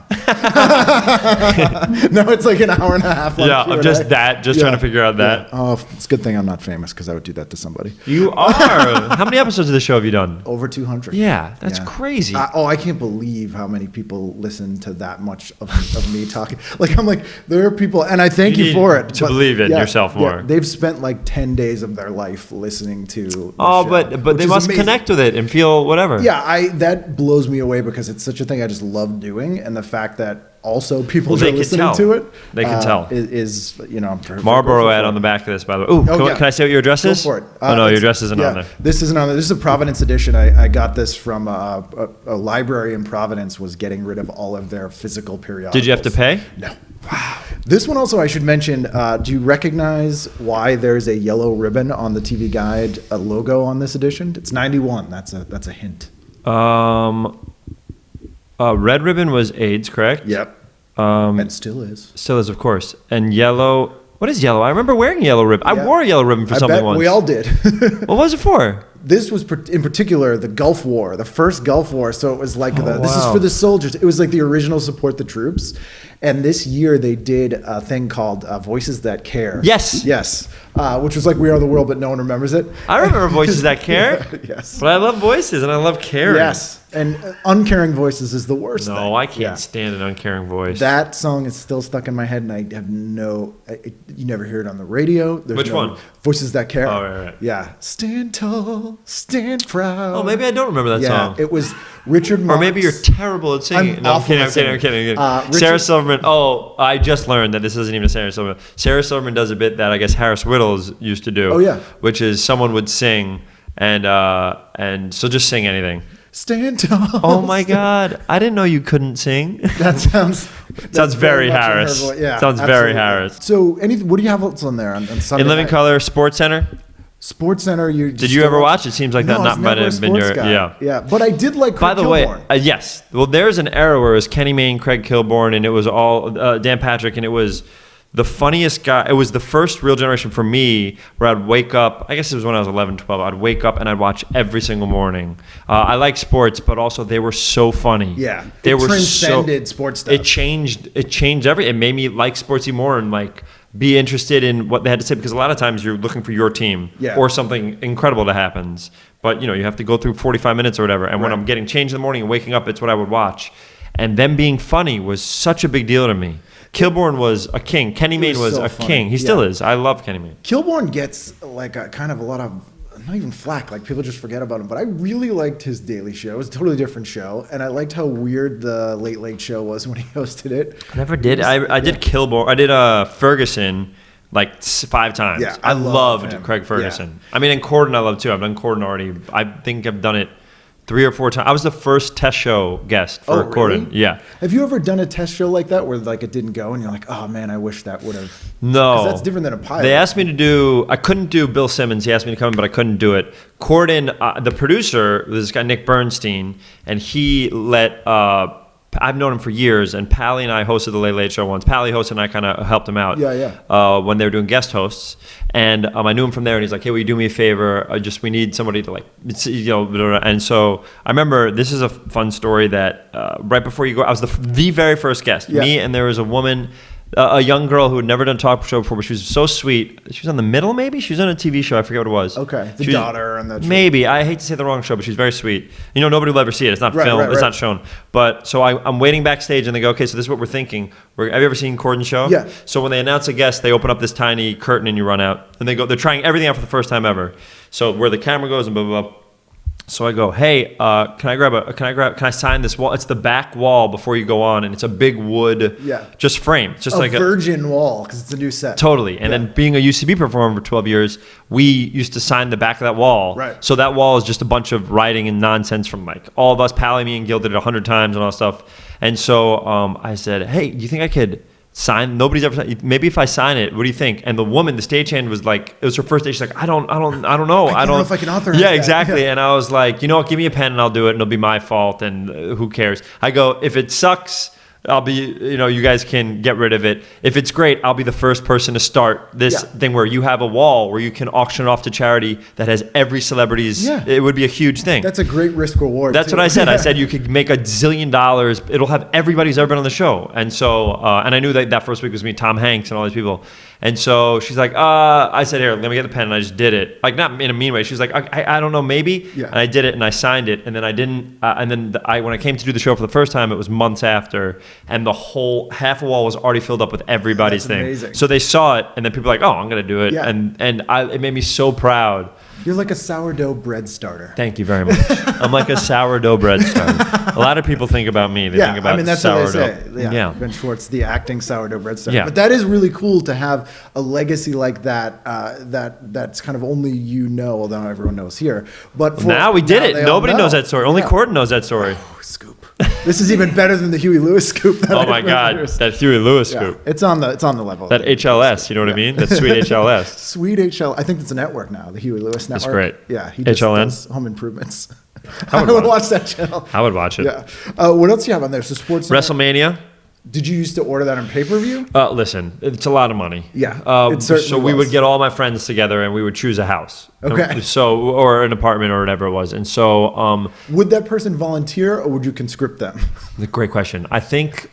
No, it's like an hour and a half. Yeah, I'm just trying to figure out that. Oh, it's a good thing I'm not famous because I would do that to somebody. You are. How many episodes of the show have you done? Over 200. Yeah, that's crazy. I can't believe how many people listen to that much of me talking. Like, I'm like, there are people, and I thank you for it. To believe in yourself more. Yeah, they've spent like 10 days of their life listening to the show, but they must connect with it and feel whatever. Yeah, that blows me away because it's such a thing I just love doing, and the fact that also people are listening to it. They can tell. Is Marlboro ad on the back of this, by the way. Ooh, can I say what your address is? Go for it. Oh no, your address isn't on there. This isn't on there. This is a Providence edition. I got this from a library in Providence was getting rid of all of their physical periodicals. Did you have to pay? No. Wow. This one also I should mention. Do you recognize why there's a yellow ribbon on the TV Guide logo on this edition? It's 91. That's a hint. Red ribbon was AIDS, correct? Yep. And still is. Still is, of course. And yellow. What is yellow? I remember wearing yellow ribbon. I wore a yellow ribbon for something once. We all did. What was it for? This was in particular the Gulf War, the first Gulf War. So it was like this is for the soldiers. It was like the original Support the Troops. And this year they did a thing called Voices That Care. Yes. Yes. Which was like We Are the World, but no one remembers it. I remember Voices That Care. Yes. But I love voices and I love caring. Yes. And uncaring voices is the worst thing. No, I can't stand an uncaring voice. That song is still stuck in my head, and I have you never hear it on the radio. Which one? Voices That Care. Oh, right. Yeah. Stand tall, stand proud. Oh, maybe I don't remember that song. It was Richard Marx. Or maybe you're terrible at singing. I'm kidding. Sarah Silverman. Oh, I just learned that this isn't even a Sarah Silverman. Sarah Silverman does a bit that I guess Harris Whittles used to do. Oh, yeah. Which is someone would sing, and so just sing anything. Stand tall. Oh my God! I didn't know you couldn't sing. That sounds very Harris. Yeah, sounds absolutely. very Harris. So, what do you have else on there on Sunday In Living night? Color, Sporscenter. Sporscenter. Did you ever watch? It seems like that might have been your Yeah, but I did like. By the way, yes. Well, there's an era where it was Kenny Mayne, Craig Kilborn, and it was all Dan Patrick, and it was the funniest guy. It was the first real generation for me where I'd wake up. I guess it was when I was 11, 12. I'd wake up and I'd watch every single morning. I like sports, but also they were so funny. Yeah, they were transcended sports stuff. It changed everything. It made me like sports even more and like be interested in what they had to say, because a lot of times you're looking for your team or something incredible that happens. But you have to go through 45 minutes or whatever. And when I'm getting changed in the morning and waking up, it's what I would watch. And them being funny was such a big deal to me. Kilborn was a king. Kenny Mayne was a king. He still is. I love Kenny Mayne. Kilborn gets like a kind of a lot of, not even flack, like people just forget about him, but I really liked his Daily Show. It was a totally different show, and I liked how weird the Late Late Show was when he hosted it. I never did. I did Kilborn. I did Ferguson, like 5 times. Yeah, I I love loved him. Craig Ferguson. I mean, and Corden I love too. I've done Corden already. I think I've done it 3 or 4 times. I was the first test show guest for Corden. Really? Yeah. Have you ever done a test show like that where like it didn't go and you're like, oh man, I wish that would have? No. 'Cause that's different than a pilot. They asked me to do, I couldn't do Bill Simmons. He asked me to come in, but I couldn't do it. Corden, the producer, was this guy, Nick Bernstein, and he let, I've known him for years, and Pally and I hosted the Late Late Show once. Pally hosted and I kind of helped him out when they were doing guest hosts. And I knew him from there, and he's like, hey, will you do me a favor? We need somebody to and so I remember, this is a fun story that right before you go, I was the very first guest. Yeah. Me, and there was a woman, a young girl who had never done a talk show before, but she was so sweet. She was on The Middle, maybe? She was on a TV show. I forget what it was. Okay. The She was- daughter and the... Maybe. I hate to say the wrong show, but she's very sweet. Nobody will ever see it. It's not filmed. It's not shown. But so I'm waiting backstage, and they go, okay, so this is what we're thinking. Have you ever seen Corden's show? Yeah. So when they announce a guest, they open up this tiny curtain, and you run out. And they're trying everything out for the first time ever. So where the camera goes and blah, blah, blah. So I go, hey, can I sign this wall? It's the back wall before you go on, and it's a big wood, just frame. It's just a like virgin wall, because it's a new set. Totally. And then being a UCB performer for 12 years, we used to sign the back of that wall. Right. So that wall is just a bunch of writing and nonsense from like all of us, Pally, me, and Gil did it 100 times and all that stuff. And so I said, hey, do you think I could sign? Nobody's ever signed. Maybe if I sign it, what do you think? And the woman, the stagehand, was like, it was her first day. She's like, I don't know. I don't know if I can authorize Yeah, that. exactly. Yeah. And I was like, you know what? Give me a pen and I'll do it, and it'll be my fault, and who cares? I go, if it sucks, I'll be, you guys can get rid of it. If it's great, I'll be the first person to start this thing where you have a wall where you can auction it off to charity that has every celebrity's. Yeah. It would be a huge thing. That's a great risk reward. That's too. what I said. I said you could make $1 zillion. It'll have everybody who's ever been on the show. And so, and I knew that first week was me, Tom Hanks, and all these people. And so she's like, I said, here, let me get the pen, and I just did it. Like, not in a mean way. She was like, I don't know, maybe. Yeah. And I did it, and I signed it, and then I didn't. And then when I came to do the show for the first time, it was months after, and the whole half a wall was already filled up with everybody's That's thing. amazing. So they saw it, and then people were like, oh, I'm gonna do it, Yeah. and it made me so proud. You're like a sourdough bread starter. Thank you very much. I'm like a sourdough bread starter. A lot of people think about me. They think about that's sourdough. what they say. Yeah. Ben Schwartz, the acting sourdough bread starter. Yeah. But that is really cool to have a legacy like that. That's kind of only although not everyone knows here. But Now we did it. Nobody knows that story. Only Yeah. Corden knows that story. Scoop. This is even better than the Huey Lewis scoop. That Oh I my God, remember. that Huey Lewis Yeah, scoop. it's on the level. That HLS, you know what I mean? That sweet HLS. Sweet HL. I think it's a network now. The Huey Lewis network. great. Yeah, he just HLN? does Home Improvements. I I would would watch watch that channel. I would watch it. Yeah. What else do you have on there? So sports. WrestleMania. Did you used to order that on pay-per-view? Listen, it's a lot of money. Yeah, it So certainly we was. would get all my friends together and we would choose a house. Okay. Or an apartment or whatever it was. And so, Would that person volunteer, or would you conscript them? great question. I think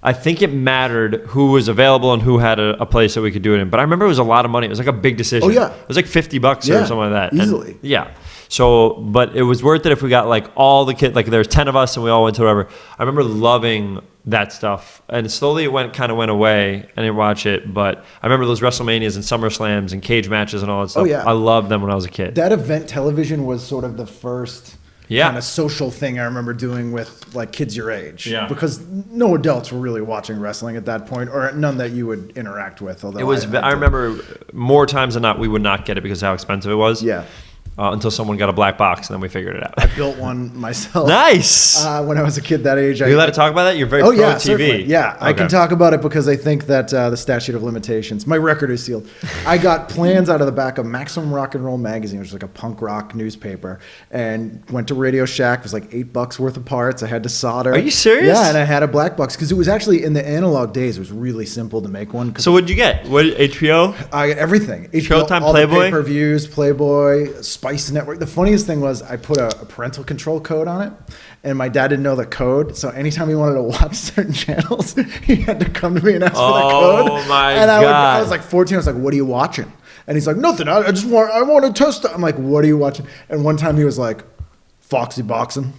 it mattered who was available and who had a place that we could do it in. But I remember it was a lot of money. It was like a big decision. Oh, yeah. It was like $50 Yeah, or something like that. And easily. yeah. So, but it was worth it if we got like all the kids, like there's 10 of us and we all went to whatever. I remember loving that stuff, and slowly it kind of went away. I didn't watch it, but I remember those WrestleManias and SummerSlams and cage matches and all that stuff. Oh, yeah. I loved them when I was a kid. That event television was sort of the first kind of social thing I remember doing with like kids your age. Yeah. Because no adults were really watching wrestling at that point, or none that you would interact with. Although It was. I remember more times than not we would not get it because of how expensive it was. Yeah. Until someone got a black box and then we figured it out. I built one myself. Nice. When I was a kid that age. Are you allowed to talk about that? You're very pro TV. Certainly. Yeah, I can Okay. talk about it because I think that the statute of limitations, my record is sealed. I got plans out of the back of Maximum Rock and Roll magazine, which is like a punk rock newspaper, and went to Radio Shack. It was like $8 worth of parts. I had to solder. Are you serious? Yeah, and I had a black box because it was actually in the analog days. It was really simple to make one. So what'd you get? What HBO? I got everything. Showtime, all Playboy? the pay-per-views, Playboy, Spice Network. The funniest thing was I put a parental control code on it, and my dad didn't know the code. So anytime he wanted to watch certain channels, he had to come to me and ask for the code. Oh my and God. I was like 14. I was like, "What are you watching?" And he's like, "Nothing. I want to test it." I'm like, "What are you watching?" And one time he was like, "Foxy Boxing."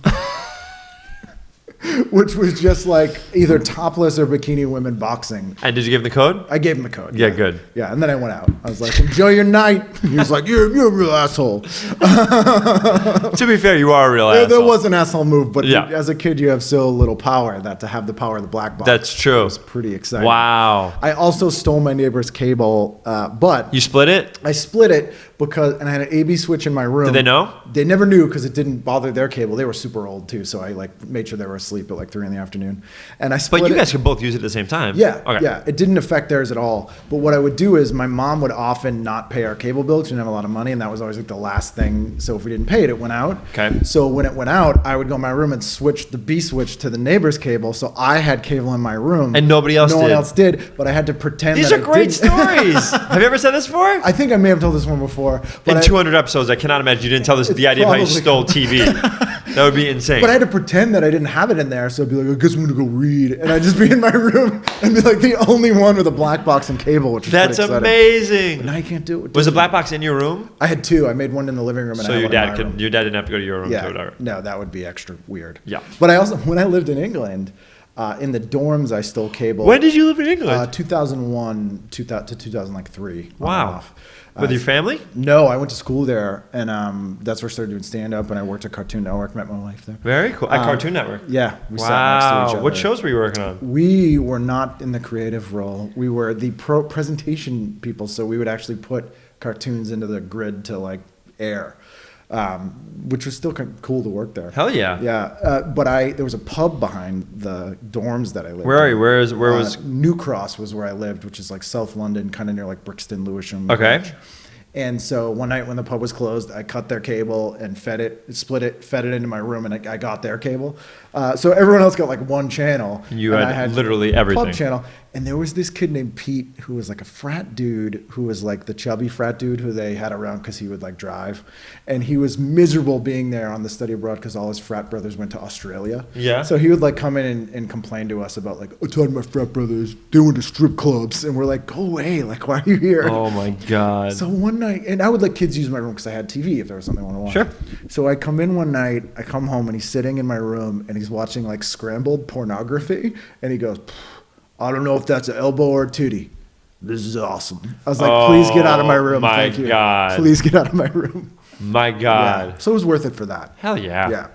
which was just like either topless or bikini women boxing. And did you give him the code? I gave him the code. Yeah, good. Yeah, and then I went out. I was like, enjoy your night. He was like, you're a real asshole. To be fair, you are a real asshole. There was an asshole move, but Yeah. as a kid, you have so little power that to have the power of the black box. That's true. Was pretty exciting. Wow. I also stole my neighbor's cable, but You split it? I split it and I had an AB switch in my room. Did they know? They never knew because it didn't bother their cable. They were super old too, so I like made sure they were asleep at like 3 p.m. And I split But you it. guys could both use it at the same time. Yeah, Okay. yeah. It didn't affect theirs at all. But what I would do is my mom would often not pay our cable bill because we didn't have a lot of money, and that was always like the last thing. So if we didn't pay it, it went out. Okay. So when it went out, I would go in my room and switch the B switch to the neighbor's cable. So I had cable in my room. And nobody else No did. one else did, but I had to pretend These that are I great didn't. stories. Have you ever said this before? I think I may have told this one before. But In 200 episodes, I cannot imagine you didn't tell us the idea of how you probably- stole TV. That would be insane. But I had to pretend that I didn't have it in there, so I'd be like, I guess I'm gonna go read, and I'd just be in my room and be like the only one with a black box and cable, which was That's pretty exciting. amazing. But now you can't do it. with Was the Disney. black box in your room? I had 2. I made one in the living room, and So I had your one in dad my could. room. Your dad didn't have to go to your room Yeah, to whatever. no, that would be extra weird. Yeah. But I also, when I lived in England, in the dorms, I stole cable. When did you live in England? 2001 to 2003. on Wow. and off. With your family? No, I went to school there, and that's where I started doing stand-up, and I worked at Cartoon Network, met my wife there. Very cool. At Cartoon Network. Yeah, we sat next to Wow. each other. What shows were you working on? We were not in the creative role. We were the presentation people, so we would actually put cartoons into the grid to like air, which was still kind of cool to work there. Hell yeah. Yeah, but there was a pub behind the dorms that I lived. Where are in. you? Where was? New Cross was where I lived, which is like South London, kind of near like Brixton, Lewisham. Okay. Greenwich. And so one night when the pub was closed, I cut their cable and fed it into my room, and I got their cable. So everyone else got like one channel. You and had I had literally a everything. Pub channel. And there was this kid named Pete who was like a frat dude who was like the chubby frat dude who they had around because he would like drive. And he was miserable being there on the study abroad because all his frat brothers went to Australia. Yeah. So he would like come in and complain to us about like, I told my frat brothers they went to strip clubs. And we're like, go away. Like, why are you here? Oh my god. So one night, and I would let kids use my room because I had TV if there was something I wanted to watch. Sure. So I come in one night, I come home, and he's sitting in my room, and he's watching like scrambled pornography, and he goes, I don't know if that's an elbow or a titty. This is awesome. I was like, please get out of my room. my Thank you. God. Please get out of my room. My god. Yeah. So it was worth it for that. Hell yeah. Yeah.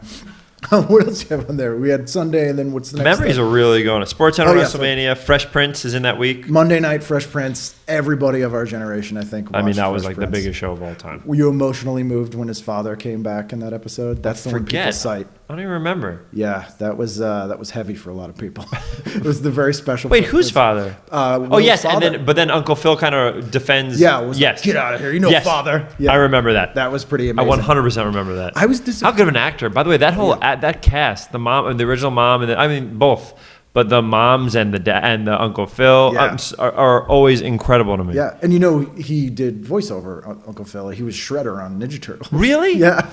What else do you have on there? We had Sunday, and then what's the next Memories day? are really going. Sporscenter, Oh, yes. Wrestlemania, Fresh Prince is in that week. Monday night, Fresh Prince. Everybody of our generation, I think, I mean, watched that was Fresh like the Prince. biggest show of all time. Were you emotionally moved when his father came back in that episode? That's the one people Forget. cite. I don't even remember. Yeah, that was heavy for a lot of people. It was the very special. Wait, whose father? Oh Will's yes, father. but then Uncle Phil kind of defends. Yeah, it was yes. like, get out of here. You know, Yes. father. Yeah, I remember that. that was pretty I amazing. 100% remember that. I was How disappointed. good of an actor. By the way, that whole that cast, the mom and the original mom, and I mean both, but the moms and the dad and the Uncle Phil Yeah. are always incredible to me. Yeah, and you know he did voiceover. Uncle Phil. He was Shredder on Ninja Turtles. Really? Yeah,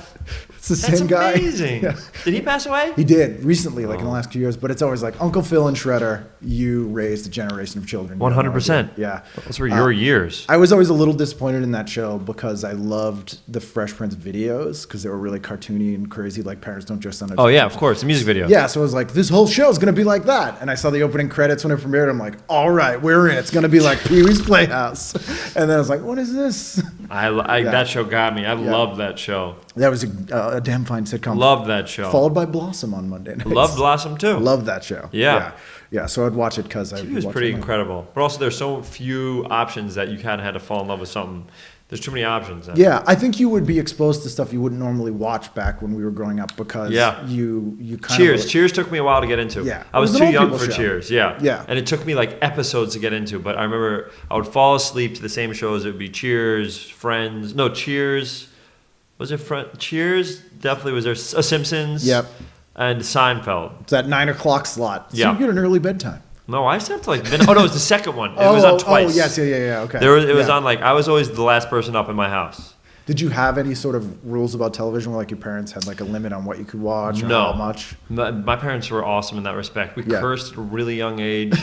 it's the That's same guy. amazing. Yeah. Did he pass away? He did recently, like in the last few years. But it's always like Uncle Phil and Shredder. You raised a generation of children. You have no 100%. idea. Yeah, Those were your years. I was always a little disappointed in that show because I loved the Fresh Prince videos because they were really cartoony and crazy. Like Parents Don't Dress on. Oh yeah, of course, the music video. Yeah, so I was like, this whole show is going to be like that. And I saw the opening credits when it premiered. I'm like, all right, we're in. It's going to be like Pee-wee's Playhouse. And then I was like, what is this? That show got me. I loved that show. That was a damn fine sitcom. Loved that show. Followed by Blossom on Monday nights. Loved Blossom too. Loved that show. Yeah. Yeah, so I'd watch it because I TV was watched pretty it. incredible. But also, there's so few options that you kind of had to fall in love with something. There's too many options. Yeah, I think you would be exposed to stuff you wouldn't normally watch back when we were growing up because you kind Cheers. of... Cheers took me a while to get into. Yeah. I was It was too an old young people for show. Cheers. Yeah. Yeah. And it took me like episodes to get into. But I remember I would fall asleep to the same shows. It would be Cheers, Friends. No, Cheers. Was it Cheers? Definitely was there. Simpsons. Yep. And Seinfeld. It's that 9 o'clock slot. So Yeah. you get an early bedtime. No, I slept like oh no, it was the second one. It was on twice. Oh, yes, yeah, okay. It was Yeah. on like I was always the last person up in my house. Did you have any sort of rules about television where like your parents had like a limit on what you could watch or No. how much? My parents were awesome in that respect. We Yeah. cursed at a really young age.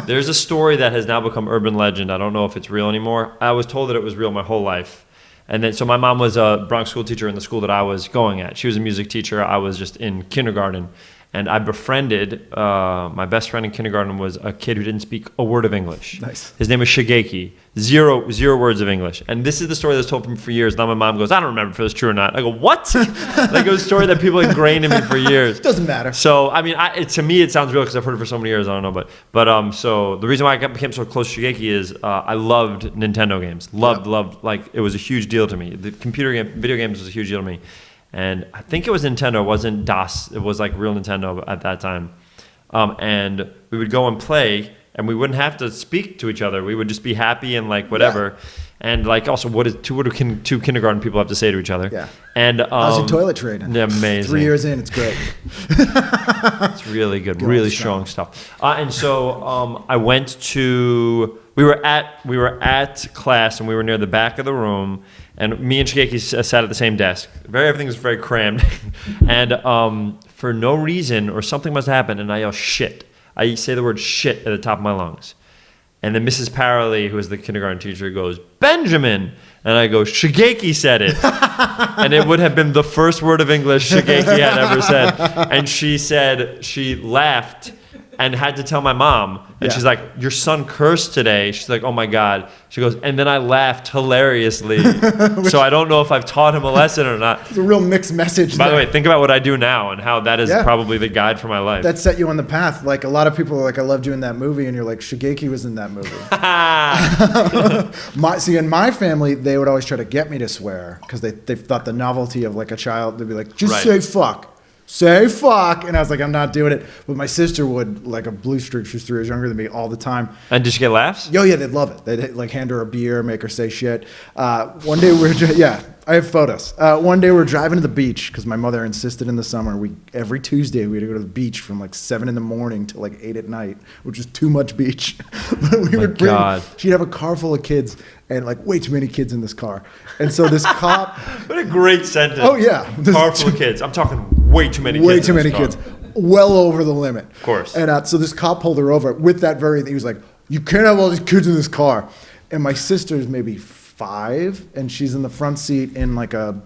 There's a story that has now become urban legend. I don't know if it's real anymore. I was told that it was real my whole life. And then, so my mom was a Bronx school teacher in the school that I was going at. She was a music teacher. I was just in kindergarten. And I befriended, my best friend in kindergarten was a kid who didn't speak a word of English. Nice. His name was Shigeki. Zero words of English. And this is the story that's told for me for years. Now my mom goes, I don't remember if it was true or not. I go, what? Like it was a story that people ingrained in me for years. Doesn't matter. So, I mean, to me it sounds real because I've heard it for so many years. I don't know. But so the reason why I became so close to Shigeki is I loved Nintendo games. Loved, like it was a huge deal to me. The video games was a huge deal to me. And I think it was Nintendo. It wasn't DOS. It was like real Nintendo at that time. And we would go and play, and we wouldn't have to speak to each other. We would just be happy and like whatever. Yeah. And like also, what do two kindergarten people have to say to each other? Yeah. And how's your toilet training? Amazing. 3 years in, it's great. It's really good, really strong stuff. And so I went to. We were at class, and we were near the back of the room. And me and Shigeki sat at the same desk. Everything was very crammed. And for no reason, or something must have happened, and I yell, shit. I say the word shit at the top of my lungs. And then Mrs. Paralee, who was the kindergarten teacher, goes, Benjamin. And I go, Shigeki said it. And it would have been the first word of English Shigeki had ever said. And she laughed and had to tell my mom. And she's like, your son cursed today. She's like, oh my God. She goes, and then I laughed hilariously. So I don't know if I've taught him a lesson or not. It's a real mixed message. By the way, think about what I do now and how that is probably the guide for my life. That set you on the path. Like a lot of people are like, I loved you in that movie. And you're like, Shigeki was in that movie. In my family, they would always try to get me to swear because they thought the novelty of like a child, they'd be like, just say fuck. Say fuck. And I was like, I'm not doing it. But my sister would, like a blue streak, she's 3 years younger than me, all the time. And did she get laughs? Oh, yeah, they'd love it. They'd like hand her a beer, make her say shit. One day I have photos. One day we're driving to the beach because my mother insisted in the summer, every Tuesday we had to go to the beach from like 7 in the morning to like 8 at night, which is too much beach. But she'd have a car full of kids and like way too many kids in this car. And so this cop. What a great sentence. Oh, yeah. Car full of kids. I'm talking way too many kids. Way too many kids. Well over the limit. Of course. And so this cop pulled her over with that very thing. He was like, you can't have all these kids in this car. And my sister's maybe 5, and she's in the front seat in like a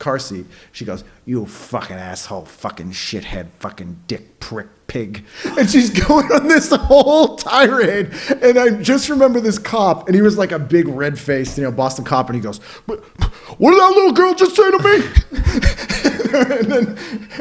car seat. She goes, you fucking asshole, fucking shithead, fucking dick prick pig. And she's going on this whole tirade. And I just remember this cop, and he was like a big red-faced, Boston cop, and he goes, but what did that little girl just say to me?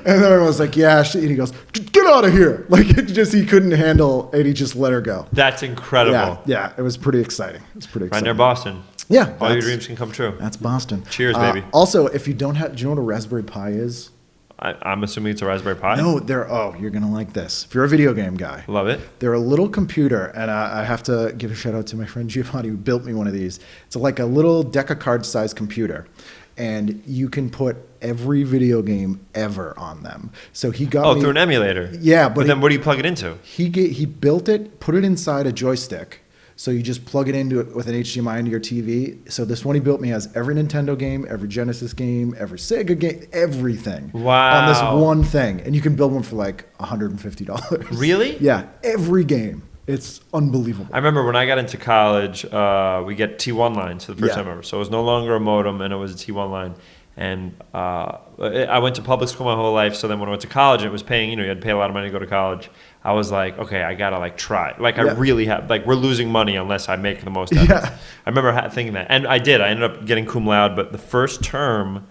and then I was like, yeah, and he goes, get out of here. Like, he couldn't handle, and he just let her go. That's incredible. Yeah, it was pretty exciting. Right near Boston. Yeah. All your dreams can come true. That's Boston. Cheers, baby. Also, if you don't have, do you know what a Raspberry Pi is? I'm assuming it's a Raspberry Pi? No, you're going to like this. If you're a video game guy. Love it. They're a little computer, and I have to give a shout out to my friend Giovanni who built me one of these. It's like a little deck of cards size computer, and you can put every video game ever on them. So he got me through an emulator. Yeah, but then what do you plug it into? He built it, put it inside a joystick. So you just plug it into it with an HDMI into your TV. So this one he built me has every Nintendo game, every Genesis game, every Sega game, everything. Wow. On this one thing. And you can build one for like $150. Really? Yeah. Every game. It's unbelievable. I remember when I got into college, we get T1 lines for the first time ever. So it was no longer a modem, and it was a T1 line. And I went to public school my whole life. So then when I went to college, it was paying, you had to pay a lot of money to go to college. I was like, okay, I got to try. I really have, we're losing money unless I make the most out of it. I remember thinking that. And I did. I ended up getting cum laude. But the first term,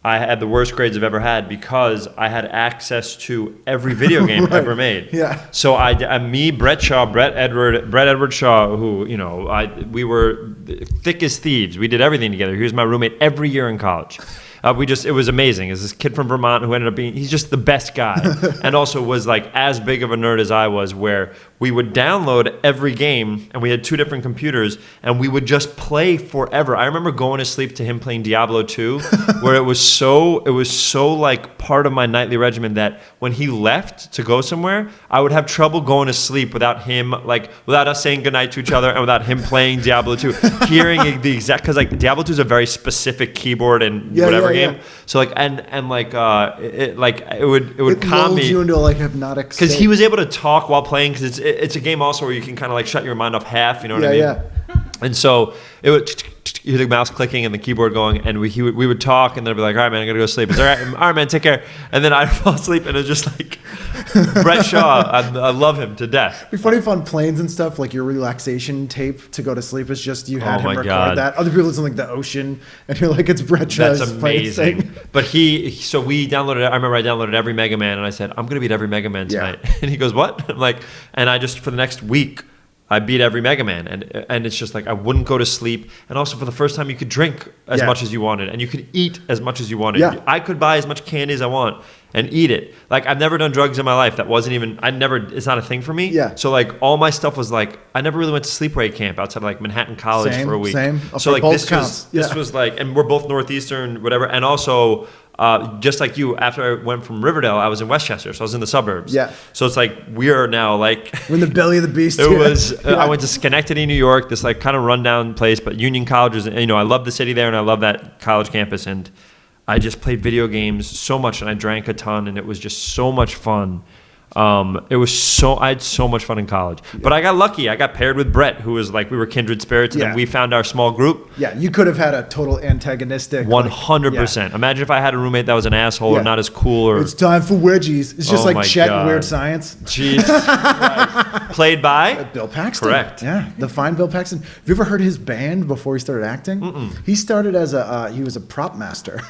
I had the worst grades I've ever had because I had access to every video game ever made. Yeah. So Brett Edward Shaw, who, we were thick as thieves. We did everything together. He was my roommate every year in college. It was amazing. There's this kid from Vermont who ended up he's just the best guy. And also was as big of a nerd as I was, where we would download every game, and we had 2 different computers, and we would just play forever. I remember going to sleep to him playing Diablo 2, where it was so part of my nightly regimen that when he left to go somewhere, I would have trouble going to sleep without him, without us saying goodnight to each other, and without him playing Diablo 2, hearing the exact, because Diablo 2 is a very specific keyboard and whatever game. Yeah. So it would calm me. It you into hypnotic state. Because he was able to talk while playing, because it's a game also where you can kind of shut your mind off half, you know what I mean? Yeah. And so it would, you hear the mouse clicking and the keyboard going, and we would talk, and then I'd be like, all right, man, I gotta go sleep. It's all right, man, take care. And then I'd fall asleep, and it was just Brett Shaw, I love him to death. It'd be funny if on planes and stuff, like your relaxation tape to go to sleep is just you had Oh him my record God. that. Other people listen like the ocean, and you're like, it's Brett Shaw. That's he's playing amazing. thing. But so we downloaded. I remember I downloaded every Mega Man, and I said, I'm gonna beat every Mega Man tonight. And he goes, what? I'm like, and I just for the next week. I beat every Mega Man, and it's just like I wouldn't go to sleep. And also, for the first time, you could drink as much as you wanted, and you could eat as much as you wanted. Yeah. I could buy as much candy as I want and eat it. Like I've never done drugs in my life. That wasn't even. It's not a thing for me. Yeah. So like all my stuff was like I never really went to sleepaway camp outside of like Manhattan College for a week. Same. So For like both this counts. was like, and we're both Northeastern, whatever, and also. Just like you, after I went from Riverdale, I was in Westchester, so I was in the suburbs. Yeah. So it's like we are now like We're in the belly of the beast. it here. was. Yeah. I went to Schenectady, New York, this like kind of rundown place, but Union College is. I love the city there, and I love that college campus, and I just played video games so much, and I drank a ton, and it was just so much fun. I had so much fun in college, but I got lucky. I got paired with Brett, who was like we were kindred spirits, and then we found our small group. Yeah, you could have had a total antagonistic. 100%. Imagine if I had a roommate that was an asshole or not as cool or. It's time for wedgies. It's just Oh like my Chet God. in Weird Science. Jeez. Christ. Played by Bill Paxton. Correct. Yeah, the fine Bill Paxton. Have you ever heard his band before he started acting? He started as he was a prop master.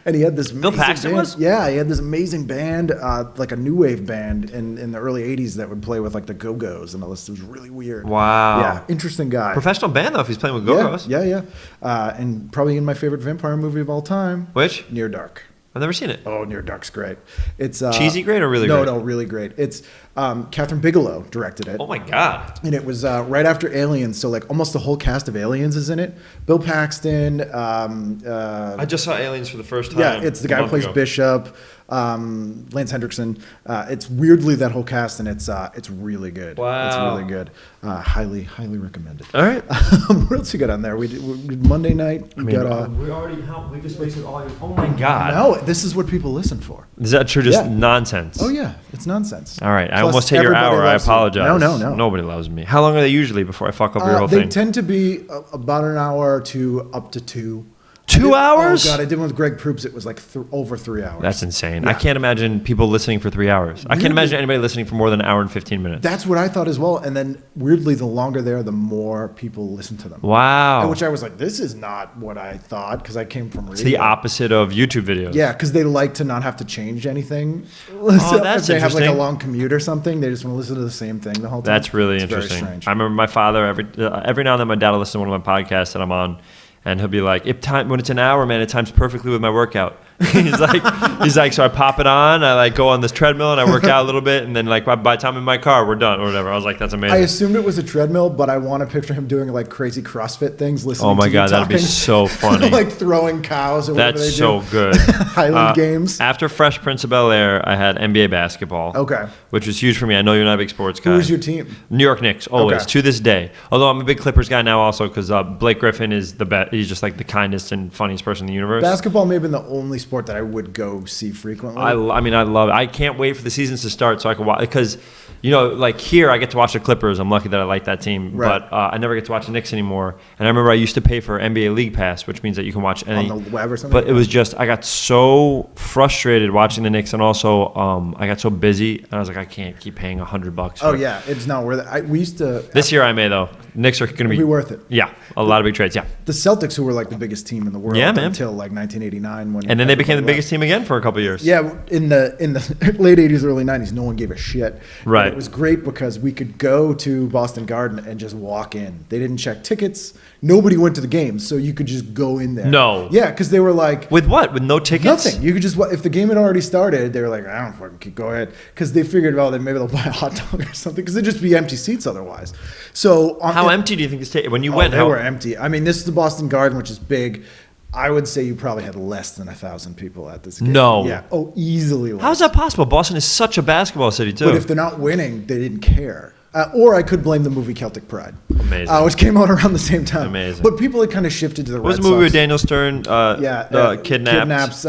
And he had this Bill amazing Paxton band. was? Yeah, he had this amazing band, like a new wave band in the early 80s that would play with like the Go-Go's and all this. It was really weird. Wow. Yeah, interesting guy. Professional band though if he's playing with Go-Go's. Yeah. And probably in my favorite vampire movie of all time. Which? Near Dark. I've never seen it. Oh, Near Dark's great. It's Cheesy great or really no, great? No, really great. It's Catherine Bigelow directed it. Oh my God. And it was right after Aliens, so like almost the whole cast of Aliens is in it. Bill Paxton. I just saw Aliens for the first time. Yeah, it's the guy who plays Bishop, Lance Hendrickson. It's weirdly that whole cast, and it's really good. Wow. It's really good. Highly recommended. All right. What else you got on there? We did Monday night. We got we already helped. We just wasted all your. Oh my God. no, this is what people listen for. Is that true? Just Yeah. nonsense. Oh yeah, it's nonsense. All right. I Plus, almost hit your everybody hour. I loves you. apologize. No. Nobody loves me. How long are they usually before I fuck up your whole They thing? tend to be about an hour to up to 2. 2 hours? Oh God, I did one with Greg Proops. It was like over 3 hours. That's insane. Yeah. I can't imagine people listening for 3 hours. I can't Really? imagine anybody listening for more than an hour and 15 minutes. That's what I thought as well. And then weirdly, the longer they are, the more people listen to them. Wow. Which I was like, this is not what I thought because I came from radio. It's the opposite of YouTube videos. Yeah, because they like to not have to change anything. Oh, that's if they have like a interesting. long commute or something, they just want to listen to the same thing the whole time. That's really It's interesting. Very strange. I remember my father every now and then my dad will listen to one of my podcasts that I'm on, and he'll be like, when it's an hour, man, it times perfectly with my workout. he's like, so I pop it on, I like go on this treadmill and I work out a little bit, and then like by the time I'm in my car, we're done or whatever. I was like, that's amazing. I assumed it was a treadmill, but I want to picture him doing like crazy CrossFit things. Listening Oh my to you God, that'd be talking. so funny. Like throwing cows or whatever That's they so do. good. Highland Games. After Fresh Prince of Bel-Air, I had NBA basketball. Okay. Which was huge for me. I know you're not a big sports guy. Who was your team? New York Knicks, always, Okay. to this day. Although I'm a big Clippers guy now also because Blake Griffin is the best. He's just like the kindest and funniest person in the universe. Basketball may have been the only sport that I would go see frequently. I love it. I can't wait for the seasons to start so I can watch because, like here I get to watch the Clippers. I'm lucky that I like that team, Right. but I never get to watch the Knicks anymore. And I remember I used to pay for NBA League Pass, which means that you can watch any. On the web or something? But it was just I got so frustrated watching the Knicks, and also I got so busy, and I was like, I can't keep paying $100. Oh yeah, it's not worth it. We used to. This year I may though. Knicks are going to It'll be worth it. Yeah, a lot of big trades. Yeah, The Celtics, who were like the biggest team in the world Yeah, man. until like 1989, when and then they became the everybody biggest team again for a couple of years. Yeah, in the late 80s, early 90s, no one gave a shit. Right. And it was great because we could go to Boston Garden and just walk in. They didn't check tickets. Nobody went to the games, so you could just go in there. No. Yeah, because they were like, With what? With no tickets? nothing. You could just, if the game had already started, they were like, I don't fucking go ahead. Because they figured, well, then maybe they'll buy a hot dog or something, because it'd just be empty seats otherwise. So How empty do you think this when you went? They how, were empty. I mean, this is the Boston Garden, which is big. I would say you probably had less than 1,000 people at this game. No. Yeah. Oh, easily less. How is that possible? Boston is such a basketball city too. But if they're not winning, they didn't care. Or I could blame the movie Celtic Pride, Amazing. which came out around the same time. Amazing. But people had kind of shifted to the what was Red the movie with Sox. Daniel Stern? Kidnaps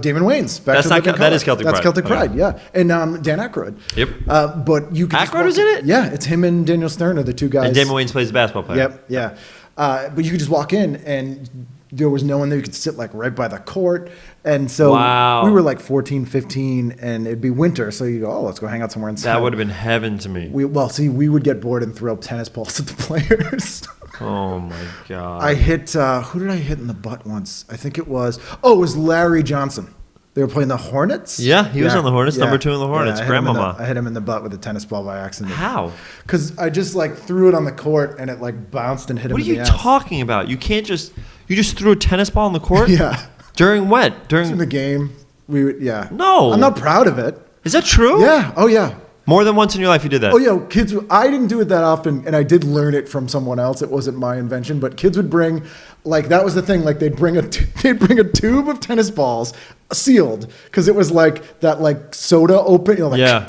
Damon Wayans. Back That's to not Living that is Color. Celtic That's Pride. Celtic Okay. Pride, yeah. And Dan Aykroyd. Yep. But you could just Aykroyd walk was in it? Yeah, it's him and Daniel Stern are the two guys. And Damon Wayans plays the basketball player. Yep, yeah. But you could just walk in and there was no one there. You could sit like right by the court. And so Wow. we were like 14, 15, and it'd be winter. So you go, oh, let's go hang out somewhere inside. That would have been heaven to me. We would get bored and throw tennis balls at the players. Oh my God. I hit, who did I hit in the butt once? I think it was Larry Johnson. They were playing the Hornets. Yeah, he was on the Hornets, number 2 in the Hornets, I grandmama. hit him in the butt with a tennis ball by accident. How? Because I just like threw it on the court and it like bounced and hit him What are in the you ass. talking about? You just threw a tennis ball on the court? Yeah. During what? In During the game. Yeah. No. I'm not proud of it. Is that true? Yeah. Oh, yeah. More than once in your life you did that? Oh, yeah. Kids, I didn't do it that often, and I did learn it from someone else. It wasn't my invention, but kids would bring, like, that was the thing. Like, they'd bring a tube of tennis balls sealed, because it was like that, like, soda open, you know, like, Yeah.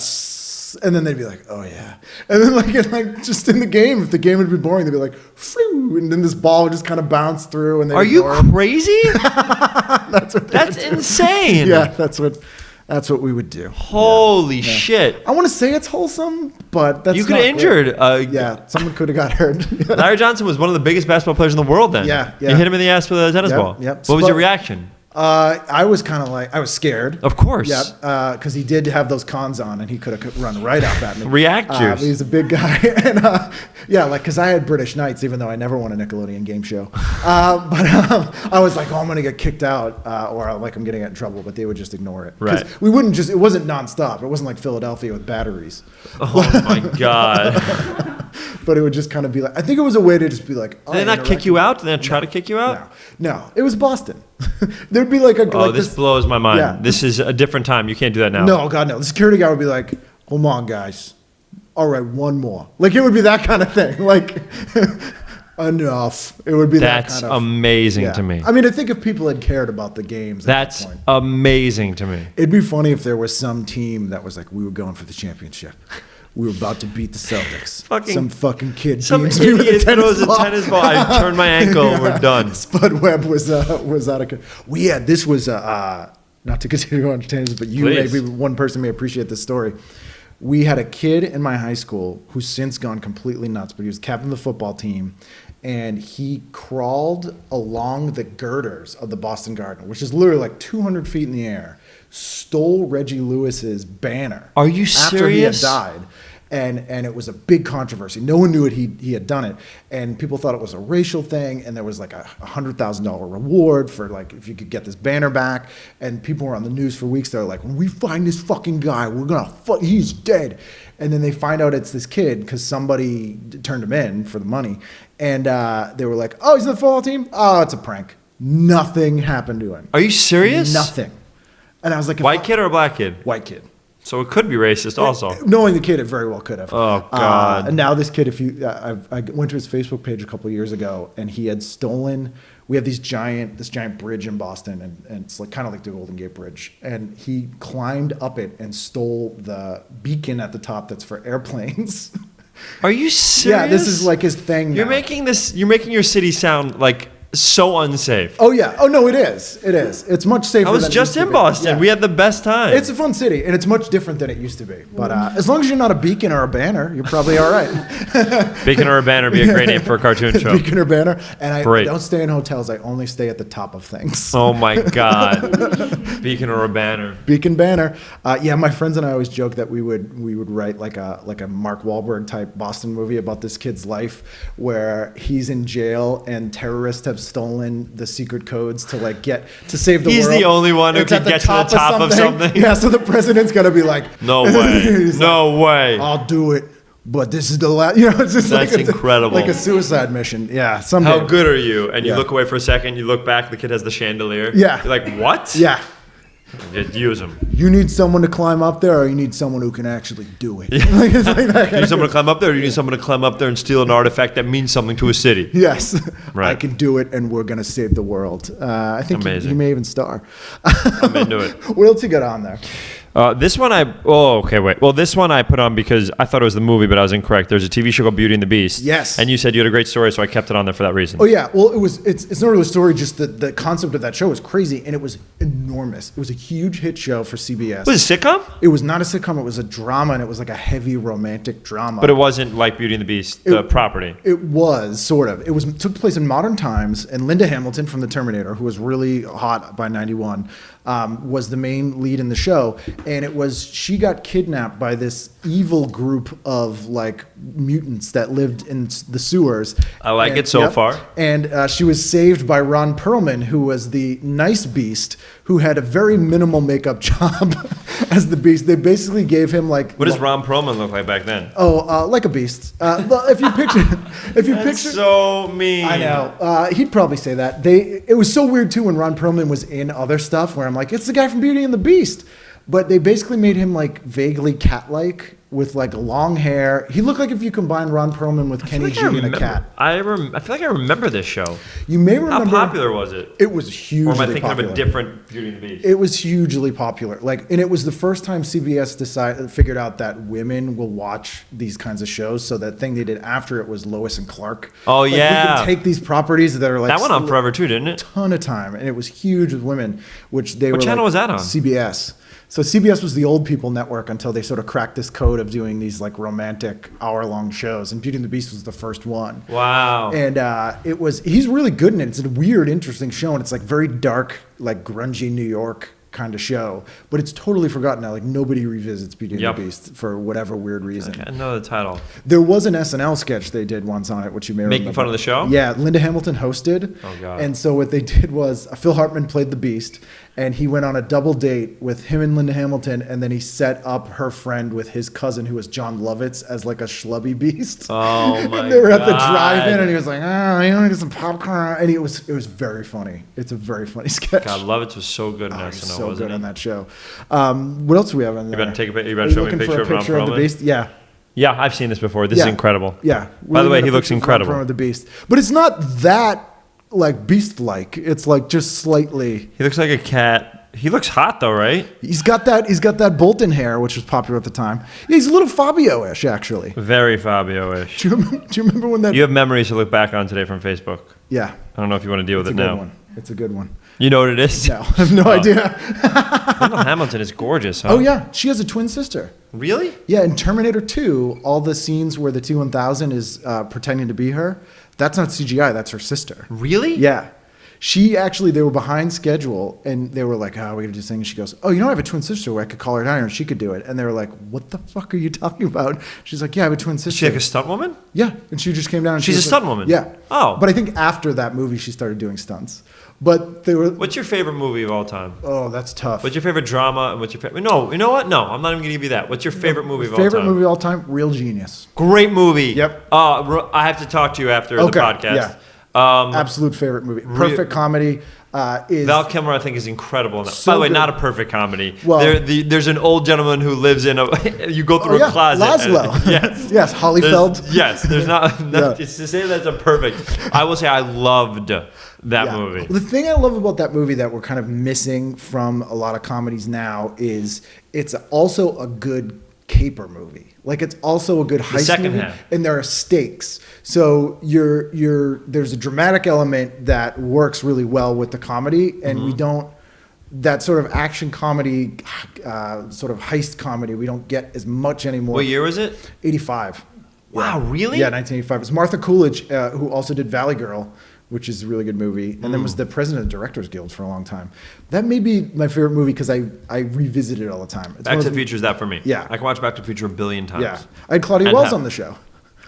and then they'd be like, oh, yeah. And then, like just in the game, if the game would be boring, they'd be like, phew, and then this ball would just kind of bounce through. And Are you crazy? That's insane. Yeah, that's what we would do. Holy shit. I want to say it's wholesome, but that's You could not have great. injured. Yeah, someone could have got hurt. Larry Johnson was one of the biggest basketball players in the world then. Yeah, yeah. You hit him in the ass with a tennis Yep, ball. yep. What was your But- reaction? I was kind of like, I was scared. Of course. Yeah, because he did have those cons on, and he could have run right up at me. Reactors. He's a big guy, and yeah, like because I had British Knights, even though I never won a Nickelodeon game show. But I was like, oh, I'm gonna get kicked out, or like I'm gonna get in trouble. But they would just ignore it. 'Cause Right. we wouldn't just. It wasn't nonstop. It wasn't like Philadelphia with batteries. Oh my God. But it would just kind of be like, I think it was a way to just be like, oh, Did they not kick you out? Did they not try to kick you out? No, it was Boston. There'd be like a. Oh, like this blows my mind. Yeah. This is a different time. You can't do that now. No, God, no. The security guy would be like, hold on, guys. All right, one more. Like, it would be that kind of thing. Like, enough. It would be That's that kind of. amazing Yeah. to me. I mean, I think if people had cared about the games That's at that point, amazing to me. it'd be funny if there was some team that was like, we were going for the championship. We were about to beat the Celtics. Fucking- some fucking kid Some beats me with idiot throws a tennis ball. I turned my ankle and we're done. Spud Webb was out of control. Well, yeah, this was not to continue on tangents, but you Please. maybe one person may appreciate this story. We had a kid in my high school who's since gone completely nuts, but he was captain of the football team, and he crawled along the girders of the Boston Garden, which is literally like 200 feet in the air, stole Reggie Lewis's banner. Are you After he had serious? died. And it was a big controversy. No one knew he had done it, and people thought it was a racial thing. And there was like a $100,000 reward for like if you could get this banner back. And people were on the news for weeks. They're like, when we find this fucking guy, we're gonna he's dead. And then they find out it's this kid because somebody turned him in for the money. And they were like, oh, he's in the football team. Oh, it's a prank. Nothing happened to him. Are you serious? Nothing. And I was like, White kid or a black kid? white kid. So it could be racist also. Knowing the kid, it very well could have. Oh, God. And now this kid, I went to his Facebook page a couple of years ago, and he had stolen. We have this giant bridge in Boston, and it's like kind of like the Golden Gate Bridge. And he climbed up it and stole the beacon at the top that's for airplanes. Are you serious? Yeah, this is like his thing. You're now. making your city sound like so unsafe. Oh yeah. Oh no, it is. It is. It's much safer. I was than it just used to in be. Boston. Yeah. We had the best time. It's a fun city, and it's much different than it used to be. But as long as you're not a beacon or a banner, you're probably all right. Beacon or a banner would be a great name for a cartoon show. Beacon or banner. And I Great. don't stay in hotels. I only stay at the top of things. Oh my God. Beacon or a banner. Beacon banner. Yeah, my friends and I always joke that we would write like a Mark Wahlberg type Boston movie about this kid's life where he's in jail and terrorists have stolen the secret codes to save the He's world. the only one who It's can at the get to the top of something. Yeah, so the president's gonna be like, No way. He's No way. I'll do it, but this is the last. You know, it's just That's like incredible. like a suicide mission. Yeah, someday. How good are you? And you Yeah. look away for a second, you look back, the kid has the chandelier. Yeah. You're like, what? Yeah. Just use him. You need someone to climb up there, or you need someone who can actually do it. Like, it's like that You need someone to climb up there, or you need someone to climb up there and steal an artifact that means something to a city. Yes, Right. I can do it, and we're gonna save the world. I think he Amazing. may even star. I'm into it. What else you got on there? This one this one I put on because I thought it was the movie, but I was incorrect. There's a TV show called Beauty and the Beast. Yes. And you said you had a great story, so I kept it on there for that reason. Oh yeah, well it's not really a story, just the concept of that show was crazy, and it was enormous. It was a huge hit show for CBS. Was it a sitcom? It was not a sitcom, it was a drama, and it was like a heavy romantic drama. But it wasn't like Beauty and the Beast, the property. It was, sort of. It took place in modern times, and Linda Hamilton from The Terminator, who was really hot by 91, was the main lead in the show. And she got kidnapped by this evil group of like mutants that lived in the sewers. I like it so far. And she was saved by Ron Perlman, who was the nice Beast, who had a very minimal makeup job as the Beast. They basically gave him like... What does Ron Perlman look like back then? Oh, like a beast. If you picture, so mean. I know. He'd probably say that. It was so weird too when Ron Perlman was in other stuff where I'm like, it's the guy from Beauty and the Beast. But they basically made him like vaguely cat-like with like long hair. He looked like if you combine Ron Perlman with Kenny G and a cat. I feel like I remember this show. You may remember. How popular was it? It was hugely popular. Or am I thinking of a different Beauty and the Beast? It was hugely popular. And it was the first time CBS figured out that women will watch these kinds of shows. So that thing they did after it was Lois and Clark. Oh, We can take these properties that are like... That went on forever too, didn't it? Ton of time. And it was huge with women, which they were... What channel was that on? CBS. So CBS was the old people network until they sort of cracked this code of doing these like romantic hour-long shows, and Beauty and the Beast was the first one. Wow. And he's really good in it. It's a weird, interesting show, and it's like very dark, like grungy New York kind of show, but it's totally forgotten now. Like nobody revisits Beauty and the Beast for whatever weird reason. I know the title. There was an SNL sketch they did once on it, which you may remember. Making fun of the show? Yeah, Linda Hamilton hosted. Oh God. And so what they did was Phil Hartman played the Beast, and he went on a double date with him and Linda Hamilton, and then he set up her friend with his cousin, who was John Lovitz, as like a schlubby Beast. Oh my God. And they were at the drive-in, and he was like, you want to get some popcorn? And it was very funny. It's a very funny sketch. God, Lovitz was so good in SNL, so wasn't good he? on that show. What else do we have on there? You better show me a picture of Ron the Perlman? Beast? Yeah. Yeah, I've seen this before. This is incredible. Yeah. By the way, he looks incredible. Of the Beast, but it's not that like Beast-like. It's like just slightly. He looks like a cat. He looks hot though, right? He's got that Bolton hair, which was popular at the time. Yeah, he's a little Fabio-ish, actually. Very Fabio-ish. Do you remember when that? You have memories to look back on today from Facebook. Yeah. I don't know if you want to deal with it now. It's a good one. You know what it is? No, I have no idea. Linda Hamilton is gorgeous, huh? Oh yeah, she has a twin sister. Really? Yeah, in Terminator 2, all the scenes where the T-1000 is pretending to be her, that's not CGI, that's her sister. Really? Yeah. They were behind schedule, and they were like, oh, we're going to do this thing. And she goes, oh, I have a twin sister where I could call her down here and she could do it. And they were like, what the fuck are you talking about? She's like, yeah, I have a twin sister. Is she like a stunt woman? Yeah. And she just came down. And she's a stunt woman? Yeah. Oh. But I think after that movie, she started doing stunts. But they were... What's your favorite movie of all time? Oh, that's tough. What's your favorite drama? And what's your favorite... No, you know what? No, I'm not even going to give you that. What's your favorite movie of all time? Favorite movie of all time? Real Genius. Great movie. Yep. I have to talk to you after the podcast. Yeah. Absolute favorite movie. Perfect comedy. Val Kilmer, I think, is incredible in that. So By the way, good. not a perfect comedy. Well, there's an old gentleman who lives in a... You go through a closet. Laszlo. Yes. Yes, Holyfeld. Yes, there's not... It's to say that's a perfect... I will say I loved that movie. The thing I love about that movie that we're kind of missing from a lot of comedies now is it's also a good caper movie. Like it's also a good heist movie, half. and there are stakes. So there's a dramatic element that works really well with the comedy, and we don't that sort of action comedy, sort of heist comedy. We don't get as much anymore. What year was it? 85. Wow, really? Yeah, 1985. It's Martha Coolidge, who also did Valley Girl, which is a really good movie, and then was the president of the Directors Guild for a long time. That may be my favorite movie because I revisit it all the time. Back to the Future is that for me. Yeah. I can watch Back to the Future a billion times. Yeah. I had Claudia Wells on the show.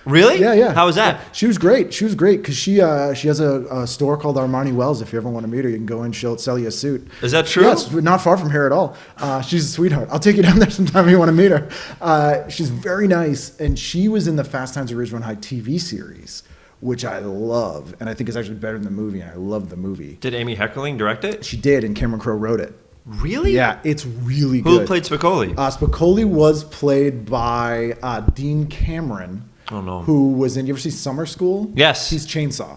Really? Yeah. How was that? Yeah. She was great. She was great because she has a store called Armani Wells. If you ever want to meet her, you can go in. She'll sell you a suit. Is that true? Yes, not far from here at all. She's a sweetheart. I'll take you down there sometime if you want to meet her. She's very nice, and she was in the Fast Times at Ridgemont High TV series, which I love, and I think is actually better than the movie, and I love the movie. Did Amy Heckerling direct it? She did, and Cameron Crowe wrote it. Really? Yeah, it's really good. Who played Spicoli? Spicoli was played by Dean Cameron. Oh, no. Who was in, you ever see Summer School? Yes. He's Chainsaw.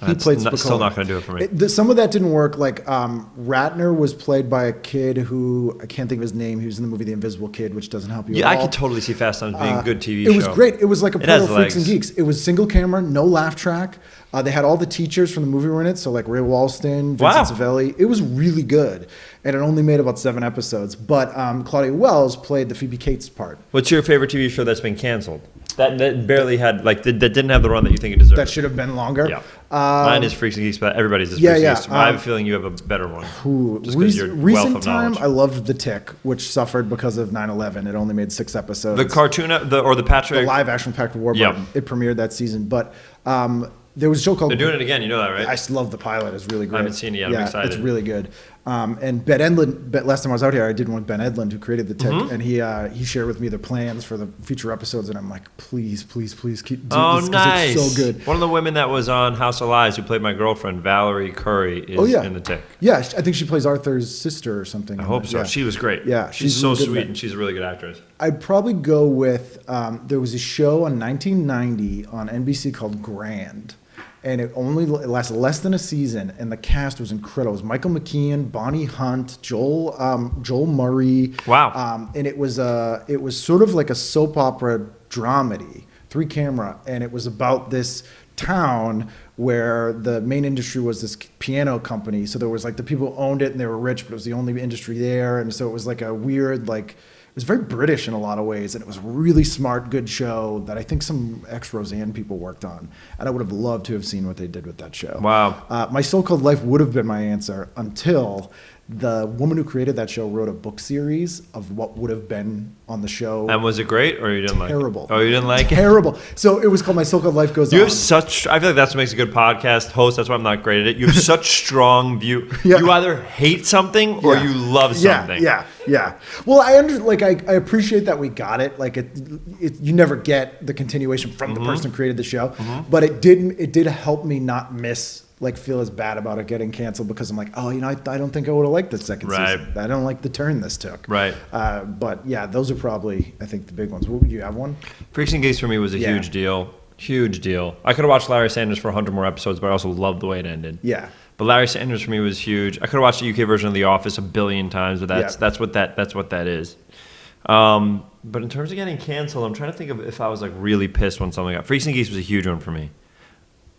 He played Spicoli. Still not going to do it for me. Some of that didn't work. Like Ratner was played by a kid who I can't think of his name. He was in the movie The Invisible Kid, which doesn't help you at all. I could totally see Fast Times being a good TV show. It was great. It was like a It part has of Freaks and legs. Geeks. It was single camera, no laugh track. They had all the teachers from the movie were in it. So like Ray Walston, Vincent Wow. Savelli. It was really good. And it only made about 7 episodes. But Claudia Wells played the Phoebe Cates part. What's your favorite TV show that's been canceled? That barely had, like, that didn't have the run that you think it deserved. That should have been longer. Yeah. Mine is Freaks and Geeks, but everybody's is yeah, Freaks yeah. and Geeks. I have a feeling you have a better one. Just because your wealth Recent of time, knowledge. I loved The Tick, which suffered because of 9/11. It only made 6 episodes. The cartoon, or the Patrick. The live action Patrick Warburton. Yep. It premiered that season. But there was a show called... They're doing it again, you know that, right? I love the pilot. It's really great. haven't seen it yet. I'm excited. It's really good. And Ben Edlund, last time I was out here, I did one with Ben Edlund, who created The Tick, Mm-hmm. and he shared with me the plans for the future episodes, and I'm like, please keep doing Oh, this, 'cause nice. it's so good. One of the women that was on House of Lies, who played my girlfriend, Valerie Curry, is in The Tick. Yeah, I think she plays Arthur's sister or something. I hope so. Yeah. She was great. Yeah, she's she's so really good in sweet, that. and she's a really good actress. I'd probably go with, there was a show in 1990 on NBC called Grand. And it only lasted less than a season, and the cast was incredible. It was Michael McKean, Bonnie Hunt, Joel Murray. Wow. And it was sort of like a soap opera dramedy, 3 camera, and it was about this town where the main industry was this piano company. So there was like the people who owned it and they were rich, but it was the only industry there, and so it was like a weird like. It was very British in a lot of ways, and it was a really smart, good show that I think some ex-Roseanne people worked on. And I would have loved to have seen what they did with that show. Wow. My So-Called Life would have been my answer until the woman who created that show wrote a book series of what would have been on the show. And was it great, or you didn't like it? Terrible. Oh, you didn't like it? Terrible. So it was called My So-Called Life Goes You On. have such. I feel like that's what makes a good podcast host. That's why I'm not great at it. You have such strong view. Yeah. You either hate something or Yeah. you love something. Yeah. Well, I appreciate that we got it. Like you never get the continuation from the person who created the show, but it did help me not feel as bad about it getting canceled, because I'm like, oh, I don't think I would have liked the second season. I don't like the turn this took. Right. But yeah, those are probably, I think, the big ones. Would you have one? Freaks and Geeks for me was a Yeah. huge deal. Huge deal. I could have watched Larry Sanders for 100 more episodes, but I also loved the way it ended. Yeah. But Larry Sanders for me was huge. I could have watched the UK version of The Office a billion times, but that's what that is. But in terms of getting canceled, I'm trying to think of if I was like really pissed when something got. Freaks and Geeks was a huge one for me.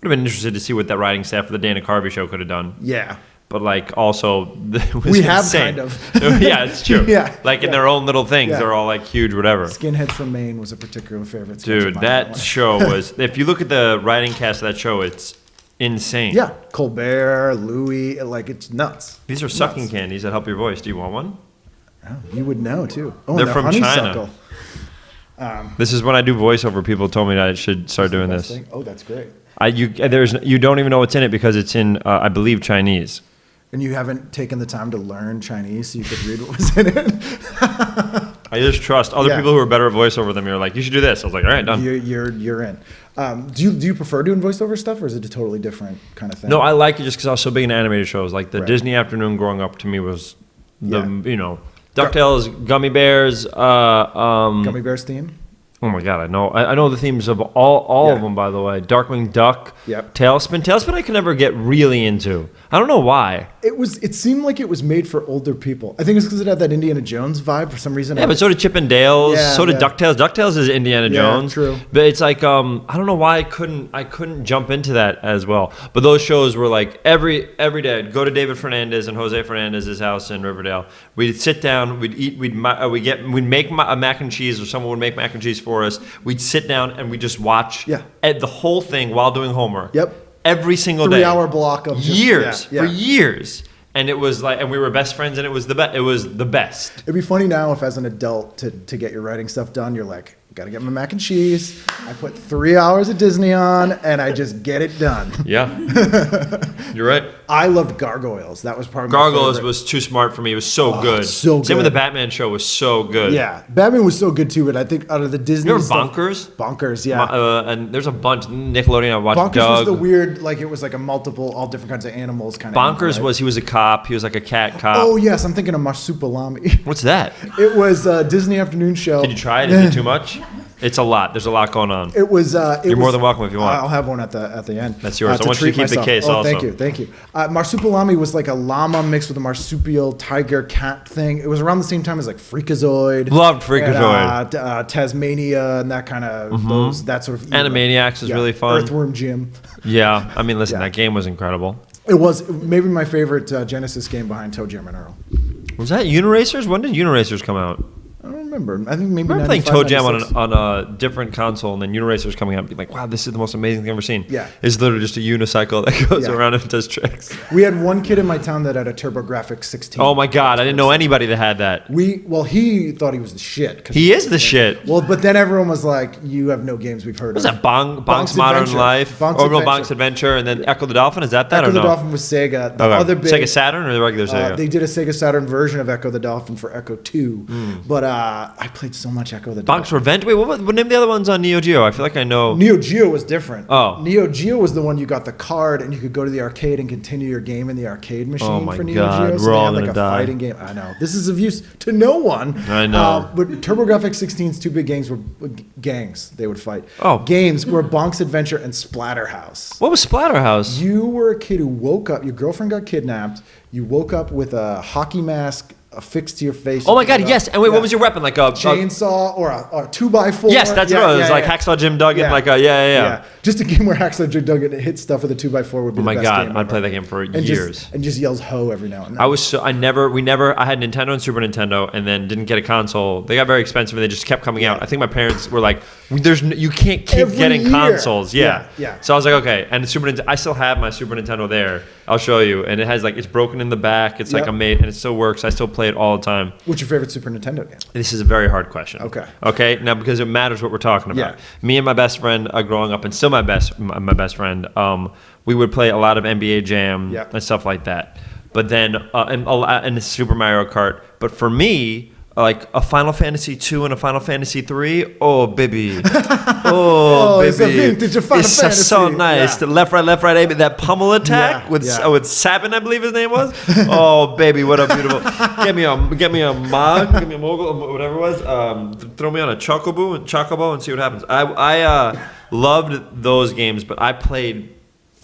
Would have been interested to see what that writing staff for the Dana Carvey show could have done. Yeah. But like also, it was We have insane. kind of. Yeah, it's true. Yeah, Like in yeah. their own little things, Yeah. they're all like huge, whatever. Skinheads from Maine was a particular favorite. sketch of Dude, mine. that show was. If you look at the writing cast of that show, it's insane. Yeah. Colbert, Louis, it's nuts. These are sucking Nuts. candies that help your voice. Do you want one? Oh, you would know, too. Oh, They're and from honeysuckle. China. This is when I do voiceover. People told me that I should start doing Best this. thing. Oh, that's great. You don't even know what's in it because it's in I believe Chinese. And you haven't taken the time to learn Chinese so you could read what was in it? I just trust other Yeah. people who are better at voiceover than me. Are like, you should do this. I was like, all right, done. You're in. Do you prefer doing voiceover stuff, or is it a totally different kind of thing? No, I like it just because I was so big in animated shows. Like the Right. Disney afternoon growing up to me was the Yeah. DuckTales, Gummy Bears. Gummy Bears theme? Oh my God, I know the themes of all Yeah. of them. By the way, Darkwing Duck, Yep. Tailspin I could never get really into. I don't know why. It seemed like it was made for older people. I think it's because it had that Indiana Jones vibe for some reason. Yeah, but so did Chip and Dale's. Yeah, so did yeah. DuckTales. DuckTales is Indiana Yeah, Jones. true. But it's like I don't know why I couldn't jump into that as well. But those shows were like every day I'd go to David Fernandez and Jose Fernandez's house in Riverdale. We'd sit down, we'd eat, we'd make a mac and cheese, or someone would make mac and cheese for us. We'd sit down and we'd just watch the whole thing while doing homework. Yep. Every single day. 3-hour block of just, years yeah. for years. And it was like, and we were best friends, and it was the best. It'd be funny now if, as an adult, to get your writing stuff done, you're like, gotta get my mac and cheese. I put 3 hours of Disney on, and I just get it done. Yeah, you're right. I loved Gargoyles. That was part of my Gargoyles favorite. was too smart for me. It was so good. so Same with good. the Batman show was so good. Yeah, Batman was so good too, but I think out of the Disney Remember stuff, Bonkers? Bonkers, yeah. And there's a bunch. Nickelodeon. I watched Bonkers Doug. was the weird, like it was like a multiple, all different kinds of animals kind of. Bonkers was he was a cop. He was like a cat cop. Oh yes, I'm thinking of Marsupilami. What's that? It was a Disney afternoon show. Did you try it? Is it too much? It's a lot. There's a lot going on. It was. You're more than welcome if you want. I'll have one at the end. That's yours. I want you to keep the case also. Thank you. Marsupilami was like a llama mixed with a marsupial tiger cat thing. It was around the same time as like Freakazoid. Loved Freakazoid. And, Tasmania and that kind of that sort of. Animaniacs was really fun. Earthworm Jim. Yeah, I mean, listen, that game was incredible. It was maybe my favorite Genesis game behind Toe Jam and Earl. Was that Uniracers? When did Uniracers come out? I don't remember. I think maybe. I remember playing Toe Jam 96. on a different console, and then Uniracers coming out and being like, wow, this is the most amazing thing I've ever seen. Yeah. It's literally just a unicycle that goes around and does tricks. We had one kid in my town that had a TurboGrafx 16. Oh my God, I didn't know anybody that had that. He thought he was the shit. He is the shit. Well, but then everyone was like, you have no games we've heard Was of. that Bonk's Modern Adventure. Life? Bonk's Adventure, and then Echo the Dolphin? Is that Echo or the no? Dolphin was Sega. The Okay. other big, Sega Saturn or the regular Sega? They did a Sega Saturn version of Echo the Dolphin for Echo 2. But I played so much Echo the Dolphin. Bonk's Revenge? Wait, what name the other ones on Neo Geo? I feel like I know. Neo Geo was different. Oh. Neo Geo was the one you got the card and you could go to the arcade and continue your game in the arcade machine Oh my for Neo God, Geo. So we're they all had like gonna a die. fighting game. I know. This is of use to no one. I know. But TurboGrafx 16's two big gangs were gangs. They would fight. Oh. Games were Bonk's Adventure and Splatterhouse. What was Splatterhouse? You were a kid who woke up. Your girlfriend got kidnapped. You woke up with a hockey mask affixed to your face. Oh my God, yes. And wait, what was your weapon? Like a chainsaw or a 2x4? Yes, that's what it was. Like Hacksaw Jim Duggan. Yeah. Like a yeah. Just a game where Hacksaw Jim Duggan hit stuff with a 2x4 would be Oh my the best God, game I'd ever. play that game for and years. Just yells ho every now and then. I had Nintendo and Super Nintendo, and then didn't get a console. They got very expensive, and they just kept coming out. I think my parents were like, you can't keep Every getting year. consoles. Yeah. Yeah. So I was like, okay. And the Super Nintendo, I still have my Super Nintendo there. I'll show you. And it has like, it's broken in the back. It's like Yep. and it still works. I still play it all the time. What's your favorite Super Nintendo game? This is a very hard question. Okay. Now, because it matters what we're talking about. Yeah. Me and my best friend growing up, and still my best friend, we would play a lot of NBA Jam and stuff like that. But then, and Super Mario Kart. But for me, like a Final Fantasy 2 and a Final Fantasy 3, oh baby, oh baby, it's a vintage of Final it's Fantasy. so nice. Yeah. The left, right, aim, that pummel attack with Sabin, I believe his name was. Oh baby, what a beautiful! Get me a mogul, whatever it was. Throw me on a chocobo and see what happens. I loved those games, but I played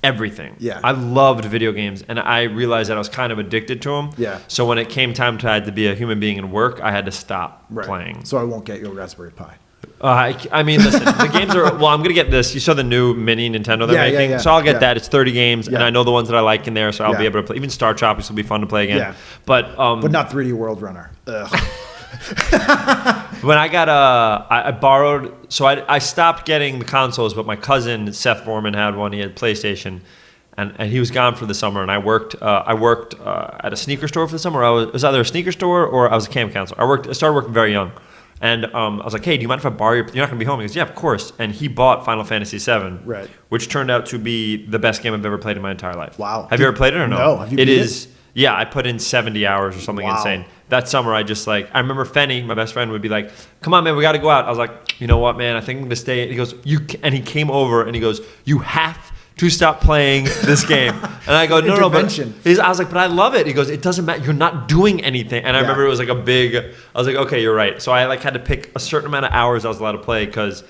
everything. Yeah. I loved video games, and I realized that I was kind of addicted to them. Yeah. So when it came time to I had to be a human being and work, I had to stop playing. So I won't get you a Raspberry Pi. I mean, listen, the games are. Well, I'm gonna get this. You saw the new mini Nintendo they're making, so I'll get that. It's 30 games, and I know the ones that I like in there, so I'll be able to play. Even Star Tropics will be fun to play again. Yeah. But not 3D World Runner. Ugh. when I got I borrowed. So I stopped getting the consoles, but my cousin Seth Foreman had one. He had PlayStation, and he was gone for the summer. And I worked at a sneaker store for the summer. It was either a sneaker store or I was a camp counselor. I started working very young. And I was like, hey, do you mind if I borrow your... You're not going to be home. He goes, yeah, of course. And he bought Final Fantasy VII, which turned out to be the best game I've ever played in my entire life. Wow. Have you ever played it or no? No. Have you It beat is... Yeah, I put in 70 hours or something insane. That summer, I just like... I remember Fenny, my best friend, would be like, come on, man, we got to go out. I was like, you know what, man? I think I'm going to stay. He goes, and he came over and he goes, you have to stop playing this game. And I go, no, but I was like, but I love it. He goes, it doesn't matter. You're not doing anything. And I remember it was like I was like, okay, you're right. So I like had to pick a certain amount of hours I was allowed to play because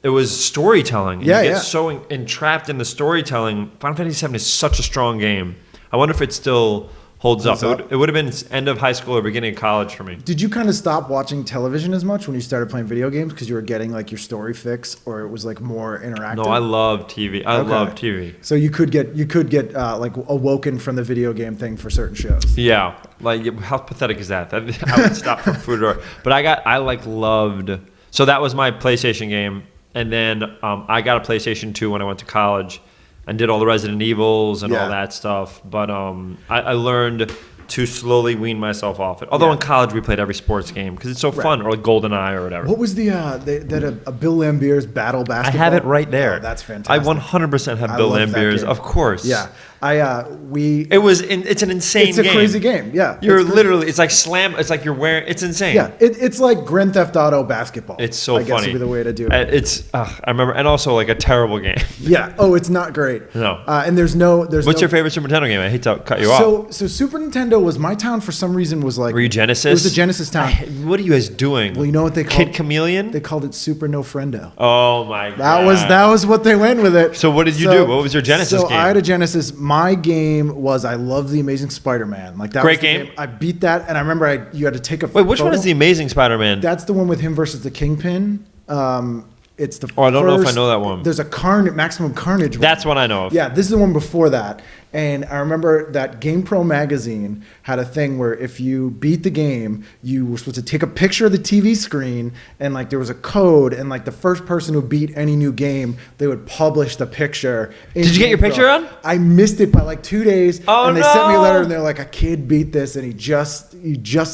it was storytelling. You get so entrapped in the storytelling. Final Fantasy VII is such a strong game. I wonder if it still holds up. It would have been end of high school or beginning of college for me. Did you kind of stop watching television as much when you started playing video games because you were getting like your story fix, or it was like more interactive? No, I love TV. I love TV. So you could get like awoken from the video game thing for certain shows. Yeah, like how pathetic is that? I would stop for food or. But I loved. So that was my PlayStation game, and then I got a PlayStation 2 when I went to college. And did all the Resident Evils and all that stuff. But I learned to slowly wean myself off it. Although in college we played every sports game because it's so fun, or like GoldenEye or whatever. What was a Bill Laimbeer's Battle Basketball? I have it right there. Oh, that's fantastic. I 100% have Bill Laimbeer's, of course. Yeah. It's an insane game. It's a crazy game. Yeah. You're literally. It's like slam. It's like you're wearing. It's insane. Yeah. It's like Grand Theft Auto basketball. It's so funny. I guess would be the way to do it. I remember, and also like a terrible game. Yeah. Oh, it's not great. No. And there's What's your favorite Super Nintendo game? I hate to cut you off. So Super Nintendo was my town for some reason was like. Were you Genesis? It was a Genesis town. What are you guys doing? Well, you know what they called Kid Chameleon? They called it Super No Friendo. Oh my god. That was what they went with it. So what did you do? What was your Genesis game? So I had a Genesis. My game was I love The Amazing Spider-Man. Like that. Great was the game. I beat that, and I remember you had to take a. Wait, which one is The Amazing Spider-Man? That's the one with him versus the Kingpin. It's the. I don't know if I know that one. There's a Maximum Carnage. That's one I know of. Yeah, this is the one before that. And I remember that GamePro magazine had a thing where if you beat the game, you were supposed to take a picture of the TV screen, and like there was a code, and like the first person who beat any new game, they would publish the picture. Did you get your picture on? I missed it by like 2 days. Oh, and they sent me a letter, and they're like, a kid beat this, and he just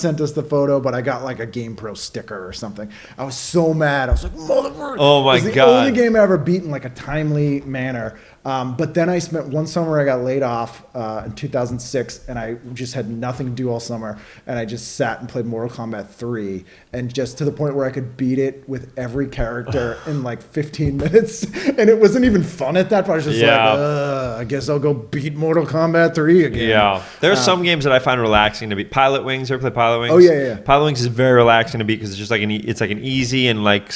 sent us the photo, but I got like a GamePro sticker or something. I was so mad. I was like, motherfucker. Oh my God. It was the only game I ever beat in like a timely manner. But then I spent one summer, I got laid off in 2006, and I just had nothing to do all summer. And I just sat and played Mortal Kombat 3, and just to the point where I could beat it with every character in like 15 minutes. And it wasn't even fun at that point. I was just like, I guess I'll go beat Mortal Kombat 3 again. Yeah. There are some games that I find relaxing to beat. Pilot Wings, ever play Pilot Wings? Oh, yeah. Pilot Wings is very relaxing to beat because it's just like it's like an easy and like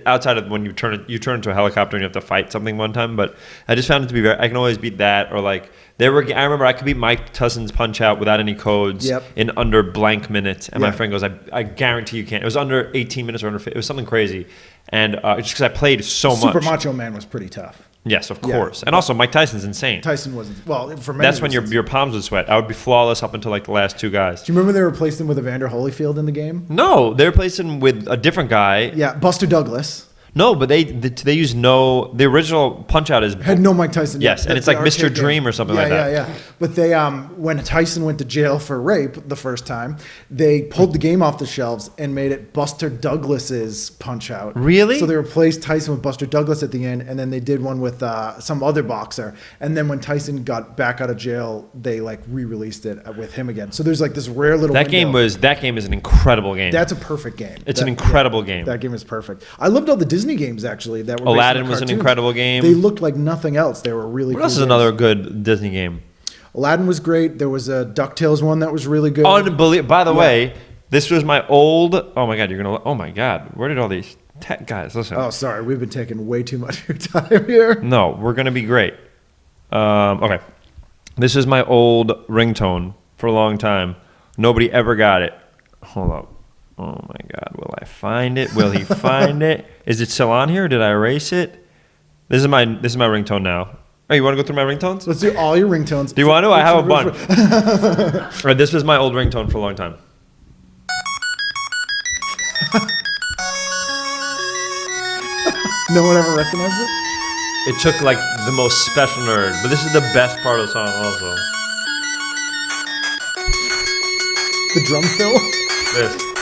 outside of when you turn into a helicopter and you have to fight something one time, but I just found it to be I can always beat that, or like I remember I could beat Mike Tyson's Punch Out without any codes in under blank minutes, and my friend goes, I guarantee you can't. It was under 18 minutes or under. It was something crazy, and just because I played so much. Super Macho Man was pretty tough. Yes, of course, and also Mike Tyson's insane. Tyson wasn't for many. That's when your palms would sweat. I would be flawless up until like the last two guys. Do you remember they replaced him with Evander Holyfield in the game? No, they replaced him with a different guy. Yeah, Buster Douglas. No, but they use the original Punch Out had no Mike Tyson. Yes, and it's like Mr. Dream or something like that. Yeah. But they when Tyson went to jail for rape the first time, they pulled the game off the shelves and made it Buster Douglas's Punch Out. Really? So they replaced Tyson with Buster Douglas at the end, and then they did one with some other boxer. And then when Tyson got back out of jail, they like re-released it with him again. So there's like this rare little That game is an incredible game. That's a perfect game. It's an incredible game. That game is perfect. I loved all the Disney games actually that were Aladdin was an incredible game. They looked like nothing else. They were really What else is another good Disney game? Aladdin was great. There was a DuckTales one that was really good. Unbelievable. By the way, this was my old. Oh my God, where did all these tech guys listen? Oh, sorry, we've been taking way too much of your time here. No, we're gonna be great. Okay, this is my old ringtone for a long time. Nobody ever got it. Hold up. Oh my God, will I find it? Will he find it? Is it still on here? Did I erase it? This is my ringtone now. Oh, you want to go through my ringtones? Let's do all your ringtones. Do you want to? I have a bunch. All right, this was my old ringtone for a long time. No one ever recognized it? It took like the most special nerd, but this is the best part of the song also. The drum fill? This.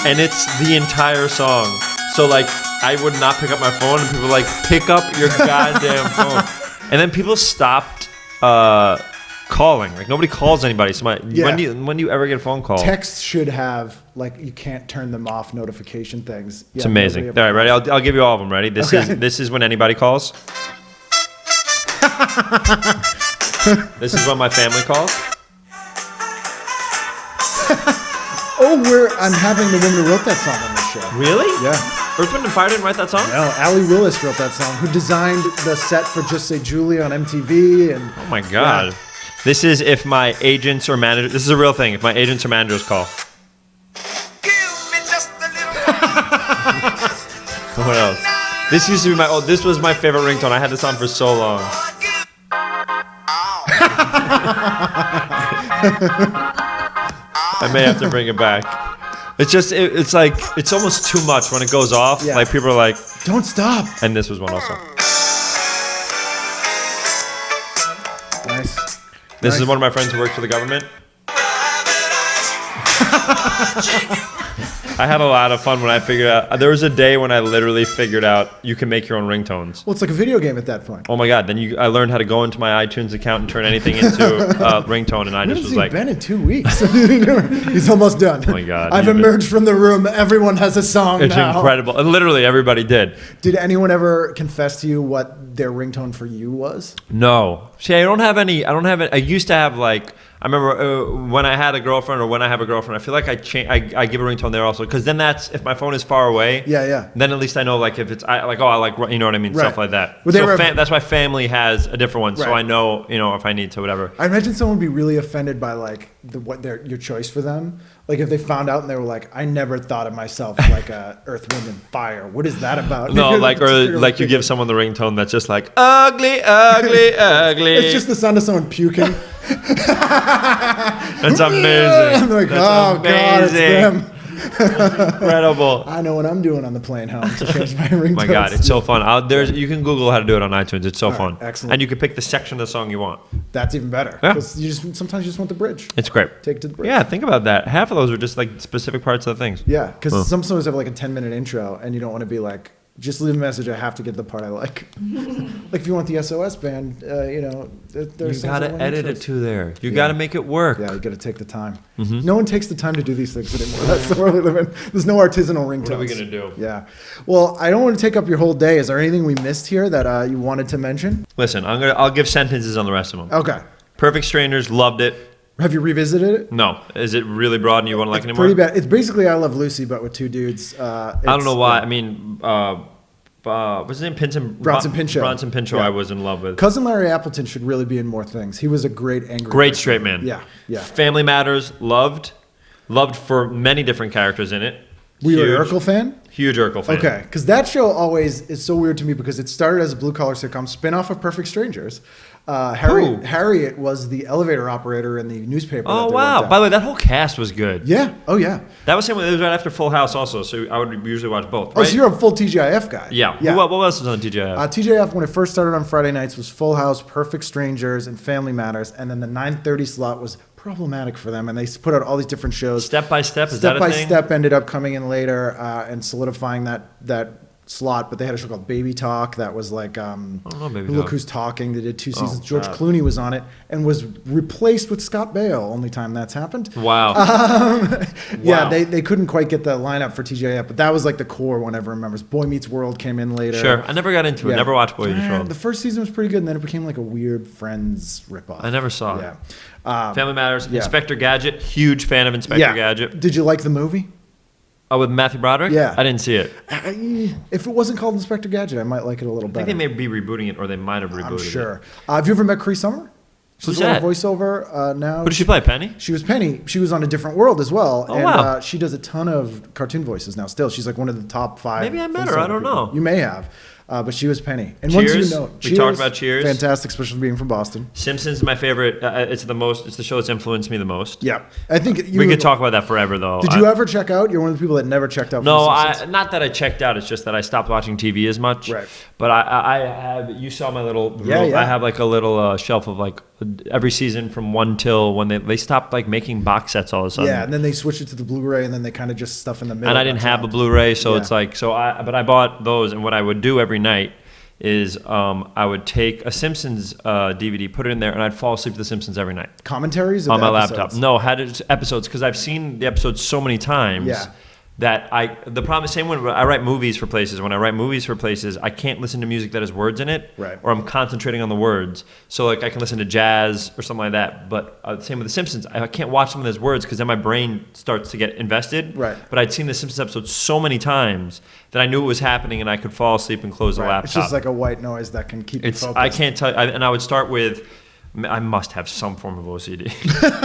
And it's the entire song. So like I would not pick up my phone and people were like, pick up your goddamn phone. And then people stopped calling. Like nobody calls anybody. So when do you ever get a phone call? Texts should have like you can't turn them off notification things. It's amazing. All right, ready? I'll give you all of them. Ready? This is when anybody calls. This is when my family calls. I'm having the woman who wrote that song on this show. Really? Yeah. Earth, Wind & Fire didn't write that song? No, Allie Willis wrote that song, who designed the set for Just Say Julia on MTV. And oh my God. Yeah. This is if my agents or managers, this is a real thing, if my agents or managers call. What else? This used to be this was my favorite ringtone. I had this on for so long. I may have to bring it back. It's just, it's like, it's almost too much when it goes off. Yeah. Like people are like, don't stop. And this was one also. Nice. This is one of my friends who works for the government. I had a lot of fun when I figured out. There was a day when I literally figured out you can make your own ringtones. Well, it's like a video game at that point. Oh my God! Then I learned how to go into my iTunes account and turn anything into a ringtone, and I just was like, Ben in 2 weeks. He's almost done. Oh my God! I've emerged from the room. Everyone has a song It's now. incredible. And literally everybody did. Did anyone ever confess to you what their ringtone for you was? No. See, I don't have any. I used to have like. I remember when I had a girlfriend or when I have a girlfriend, I feel like I give a ringtone there also, because then that's if my phone is far away. Yeah. Then at least I know like if it's I like you know what I mean, Right. stuff like that. Well, So that's why family has a different one, so Right. I know if I need to whatever. I imagine someone would be really offended by like your choice for them. Like if they found out and they were like, I never thought of myself like a Earth, Wind, and Fire. What is that about? No, like or like you give someone the ringtone that's just like ugly, ugly, ugly. It's just the sound of someone puking. That's amazing. I'm like, That's oh God, it's them. Incredible. I know what I'm doing on the plane home to change my ringtone. My God, it's so fun. You can Google how to do it on iTunes. It's so fun. Excellent. And you can pick the section of the song you want. That's even better. Yeah. Because sometimes you just want the bridge. It's great. Take it to the bridge. Yeah, think about that. Half of those are just like specific parts of the things. Yeah, because some songs have like a 10-minute intro, and you don't want to be like, just leave a message. I have to get the part I like. Like if you want the SOS band, there's You gotta edit it to there. You gotta make it work. Yeah, you gotta take the time. No one takes the time to do these things anymore. That's the world we live in. There's no artisanal ringtones. What are we gonna do? Yeah. Well, I don't want to take up your whole day. Is there anything we missed here that you wanted to mention? Listen, I'll give sentences on the rest of them. Okay. Perfect Strangers, loved it. Have you revisited it? No, is it really broad and you won't like it It's anymore? pretty bad. It's basically I Love Lucy, but with two dudes. I don't know why. I mean, what's his name? Bronson Pinchot. Bronson Pinchot. Yeah. I was in love with. Cousin Larry Appleton should really be in more things. He was a great angry. Great person. straight man. Yeah. Family Matters, loved for many different characters in it. Were you an Huge. Urkel fan? Huge Urkel fan. Okay, because that show always is so weird to me because it started as a blue collar sitcom spin-off of Perfect Strangers. Harriet was the elevator operator in the newspaper. Oh that they wow! worked at. By the way, that whole cast was good. Yeah. Oh yeah. That was same. It was right after Full House, also. So I would usually watch both. Oh, Right? so you're a full TGIF guy. Yeah. Yeah. What else was on TGIF? TGIF when it first started on Friday nights was Full House, Perfect Strangers, and Family Matters, and then the 9:30 slot was problematic for them, and they put out all these different shows. Step by Step, is that a Step by thing? Step ended up coming in later and solidifying that slot, but they had a show called Baby Talk that was like I don't know Baby Look Talk. Who's Talking. They did 2 seasons. George God. Clooney was on it and was replaced with Scott Baio. Only time that's happened. Wow. Yeah, Wow. they couldn't quite get the lineup for TJF, but that was like the core one everyone remembers. Boy Meets World came in later. Sure. I never got into it. Yeah. Never watched Boy Meets World. The first season was pretty good, and then it became like a weird Friends ripoff. I never saw it. Yeah. Family Matters. yeah. Inspector Gadget. Huge fan of Inspector Gadget. Did you like the movie? Oh, with Matthew Broderick? Yeah. I didn't see it. If it wasn't called Inspector Gadget, I might like it a little I better. think they may be rebooting it, or they might have rebooted I'm sure. it. Have you ever met Cree Summer? Who's She's on a that? voiceover now. Who did she play? Penny? She was Penny. She was on A Different World as well. Oh, and wow. she does a ton of cartoon voices now still. She's like one of the top 5. Maybe I met her. I don't people. know. You may have. But she was Penny. And Cheers. once you know, We talked about Cheers. Fantastic, especially being from Boston. Simpsons is my favorite. It's the show that's influenced me the most. Yeah. I think We could talk about that forever, though. Did you ever check out? You're one of the people that never checked out from No, The Simpsons. not that I checked out. It's just that I stopped watching TV as much. Right. But I have. You saw my little. Yeah. I have like a little shelf of like every season from 1 till when they stopped like making box sets all of a sudden. Yeah, and then they switched it to the Blu-ray, and then they kind of just stuff in the middle. And I didn't have a Blu-ray, so Yeah. it's like But I bought those, and what I would do every night is I would take a Simpsons DVD, put it in there, and I'd fall asleep to The Simpsons every night Commentaries on of my the laptop. episodes? No, had it episodes because I've seen the episodes so many times. Yeah. That the problem is same when I write movies for places. When I write movies for places, I can't listen to music that has words in it, Right. or I'm concentrating on the words. So like I can listen to jazz or something like that. But same with The Simpsons, I can't watch some of those words because then my brain starts to get invested. Right. But I'd seen the Simpsons episode so many times that I knew it was happening, and I could fall asleep and close the Right. laptop. It's just like a white noise that can keep you focused. I can't tell. And I would start with. I must have some form of OCD.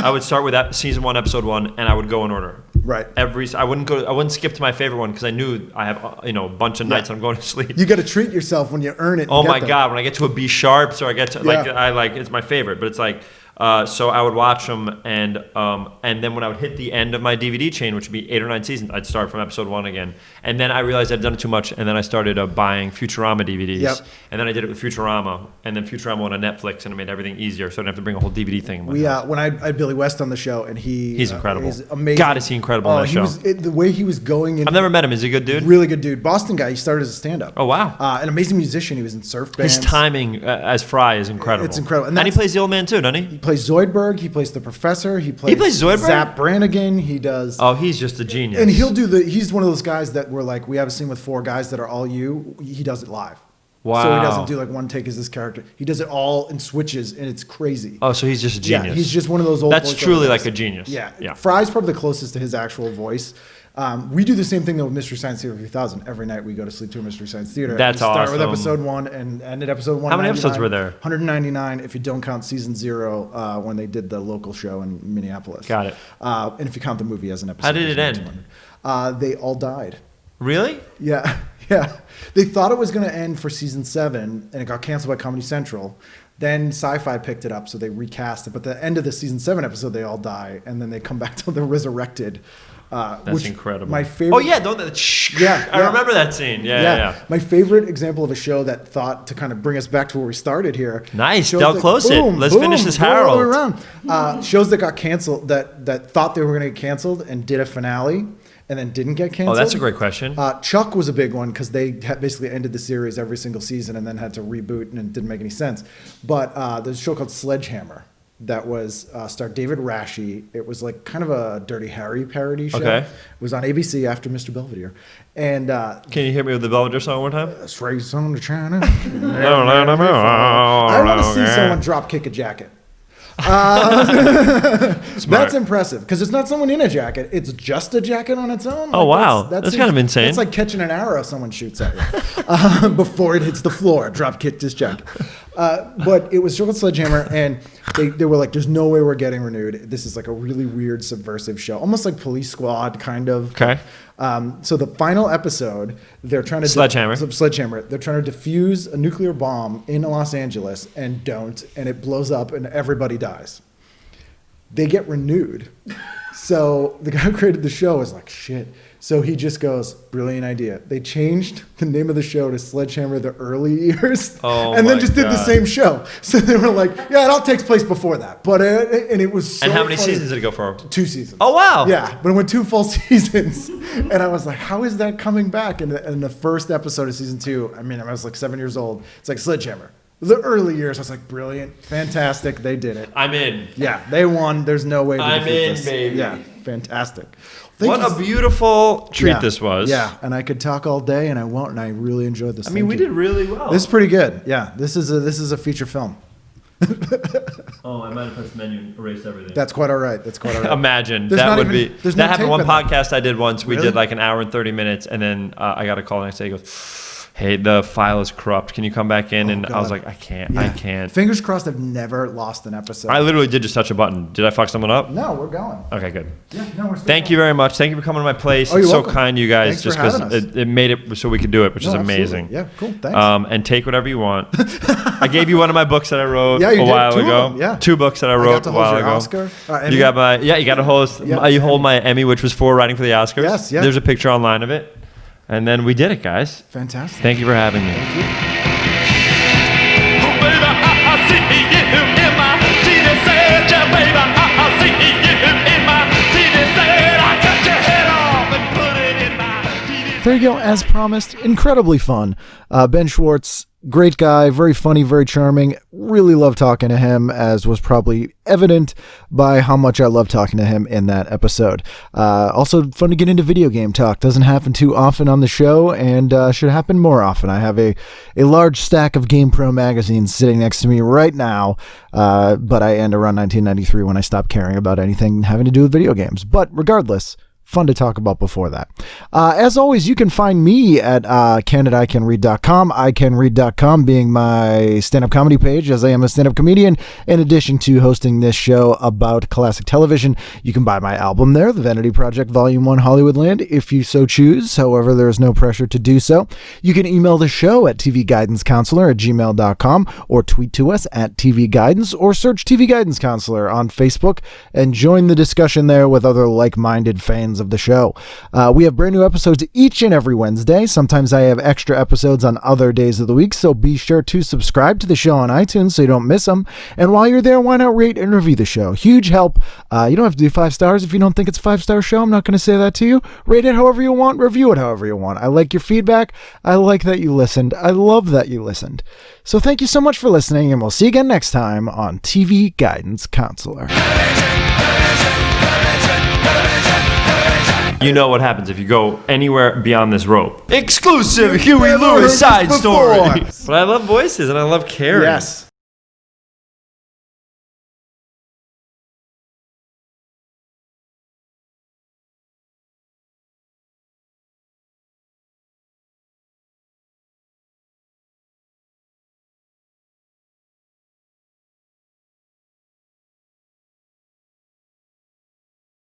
I would start with that season 1, episode 1, and I would go in order. Right. I wouldn't skip to my favorite one because I knew I have a bunch of nights I'm going to sleep. You got to treat yourself when you earn it. and Oh get my them. God! When I get to a B sharp, or I get to Yeah. it's my favorite. But it's like So I would watch them, and then when I would hit the end of my DVD chain, which would be 8 or 9 seasons, I'd start from episode 1 again. And then I realized I'd done it too much, and then I started buying Futurama DVDs. Yep. And then I did it with Futurama, and then Futurama went on Netflix, and it made everything easier, so I didn't have to bring a whole DVD thing in my house. When I had Billy West on the show, and he's incredible. He's amazing. God, is he incredible on that show. The way he was going in. I've never met him. Is he a good dude? Really good dude. Boston guy. He started as a stand-up. Oh, wow. An amazing musician. He was in surf bands. His timing as Fry is incredible. It's incredible. And he plays the old man, too, doesn't he? He plays Zoidberg. He plays the professor. He plays Zoidberg? Zap Brannigan. He does. Oh, he's just a genius. And he's one of those guys that we're like, we have a scene with 4 guys that are all you. He does it live. Wow. So he doesn't do like one take as this character. He does it all in switches, and it's crazy. Oh, so he's just a genius. Yeah, he's just one of those old. That's truly guys. like a genius. Yeah. Fry's probably the closest to his actual voice. We do the same thing though with Mystery Science Theater 3000. Every night we go to sleep to a Mystery Science Theater. That's awesome. awesome. Start with episode 1 and end at episode 1. How many episodes were there? 199 if you don't count season 0 when they did the local show in Minneapolis. Got it. And if you count the movie as an episode. How did it end? They all died. Really? Yeah. They thought it was going to end for season 7, and it got canceled by Comedy Central. Then Sci-Fi picked it up, so they recast it. But the end of the season 7 episode, they all die, and then they come back till they're resurrected. That's incredible. My favorite. Oh yeah, I remember that scene. Yeah. My favorite example of a show that thought to kind of bring us back to where we started here. Nice. Del Close it. Let's finish this Harold. All the way around. Shows that got canceled that thought they were going to get canceled and did a finale. And then didn't get canceled. Oh, that's a great question. Chuck was a big one because they basically ended the series every single season and then had to reboot, and it didn't make any sense. But there's a show called Sledge Hammer that was starred David Rasche. It was like kind of a Dirty Harry parody show. Okay. It was on ABC after Mr. Belvedere. And can you hear me with the Belvedere song one time? Race on the China. I want to see someone drop kick a jacket. That's impressive because it's not someone in a jacket; it's just a jacket on its own. Oh wow, that's kind of insane. It's like catching an arrow someone shoots at you before it hits the floor. Drop kick this jacket. But it was Chocolate Sledgehammer, and they were like, "There's no way we're getting renewed. This is like a really weird, subversive show, almost like Police Squad, kind of." Okay. So the final episode, they're trying to Sledgehammer. Sledgehammer. They're trying to defuse a nuclear bomb in Los Angeles and don't, and it blows up and everybody dies. They get renewed. So the guy who created the show is like, shit. So he just goes, brilliant idea. They changed the name of the show to Sledgehammer the Early Years, and then just did the same show. So they were like, yeah, it all takes place before that. But and it was so And how many funny. seasons did it go for? 2 seasons. Oh, wow. Yeah, but it went 2 full seasons. And I was like, how is that coming back? And in the first episode of season 2, I mean, I was like 7 years old. It's like Sledgehammer. The early years, I was like, brilliant, fantastic, they did it. I'm in. Yeah, they won. There's no way. I'm in, baby. Yeah, fantastic. What a beautiful treat this was. Yeah, and I could talk all day, and I won't. And I really enjoyed this. I mean, we did really well. This is pretty good. Yeah, this is a feature film. Oh, I might have pressed the menu and erased everything. That's quite all right. Imagine There's that would even, be. There's that no happened one tape in that. podcast I did once. We Really? did like an hour and 30 minutes, and then I got a call the next day. He goes, "Hey, the file is corrupt. Can you come back in?" And I was God. like, "I can't. Yeah. I can't." Fingers crossed. I've never lost an episode. I literally did just touch a button. Did I fuck someone up? No, we're going. Okay, good. Yeah, no, we're still Thank going. you very much. Thank you for coming to my place. Oh, you're It's so welcome. kind, you guys. Thanks just for because having us. it made it so we could do it, which is No, absolutely. amazing. Yeah, cool. Thanks. And take whatever you want. I gave you one of my books that I wrote Yeah, you a did. while 2 of ago. them, yeah. 2 books that I got wrote to a hold while your ago. Oscar? Emmy? You got my you got to hold. Yeah. You hold my Emmy, which was for writing for the Oscars. Yes, yeah. There's a picture online of it, and then we did it, guys. Fantastic. Thank you for having me. There you go. As promised, incredibly fun. Ben Schwartz, great guy, very funny, very charming. Really love talking to him, as was probably evident by how much I love talking to him in that episode. Also fun to get into video game talk. Doesn't happen too often on the show, and should happen more often. I have a large stack of GamePro magazines sitting next to me right now, but I end around 1993 when I stopped caring about anything having to do with video games. But regardless, fun to talk about before that. As always, you can find me at ken@icanread.com, icanread.com being my stand-up comedy page, as I am a stand-up comedian. In addition to hosting this show about classic television, you can buy my album there, The Vanity Project Volume 1 Hollywoodland, if you so choose. However, there is no pressure to do so. You can email the show at tvguidancecounselor@gmail.com or tweet to us at tvguidance or search TV Guidance Counselor on Facebook and join the discussion there with other like-minded fans of the show. We have brand new episodes each and every Wednesday. Sometimes I have extra episodes on other days of the week, so be sure to subscribe to the show on iTunes so you don't miss them. And while you're there, why not rate and review the show? Huge help. You don't have to do 5 stars if you don't think it's a 5-star show. I'm not going to say that to you. Rate it however you want, review it however you want. I like your feedback. I like that you listened. I love that you listened. So thank you so much for listening, and we'll see you again next time on TV Guidance Counselor. You know what happens if you go anywhere beyond this rope. Exclusive Huey Lewis side story. But I love voices and I love caring. Yes.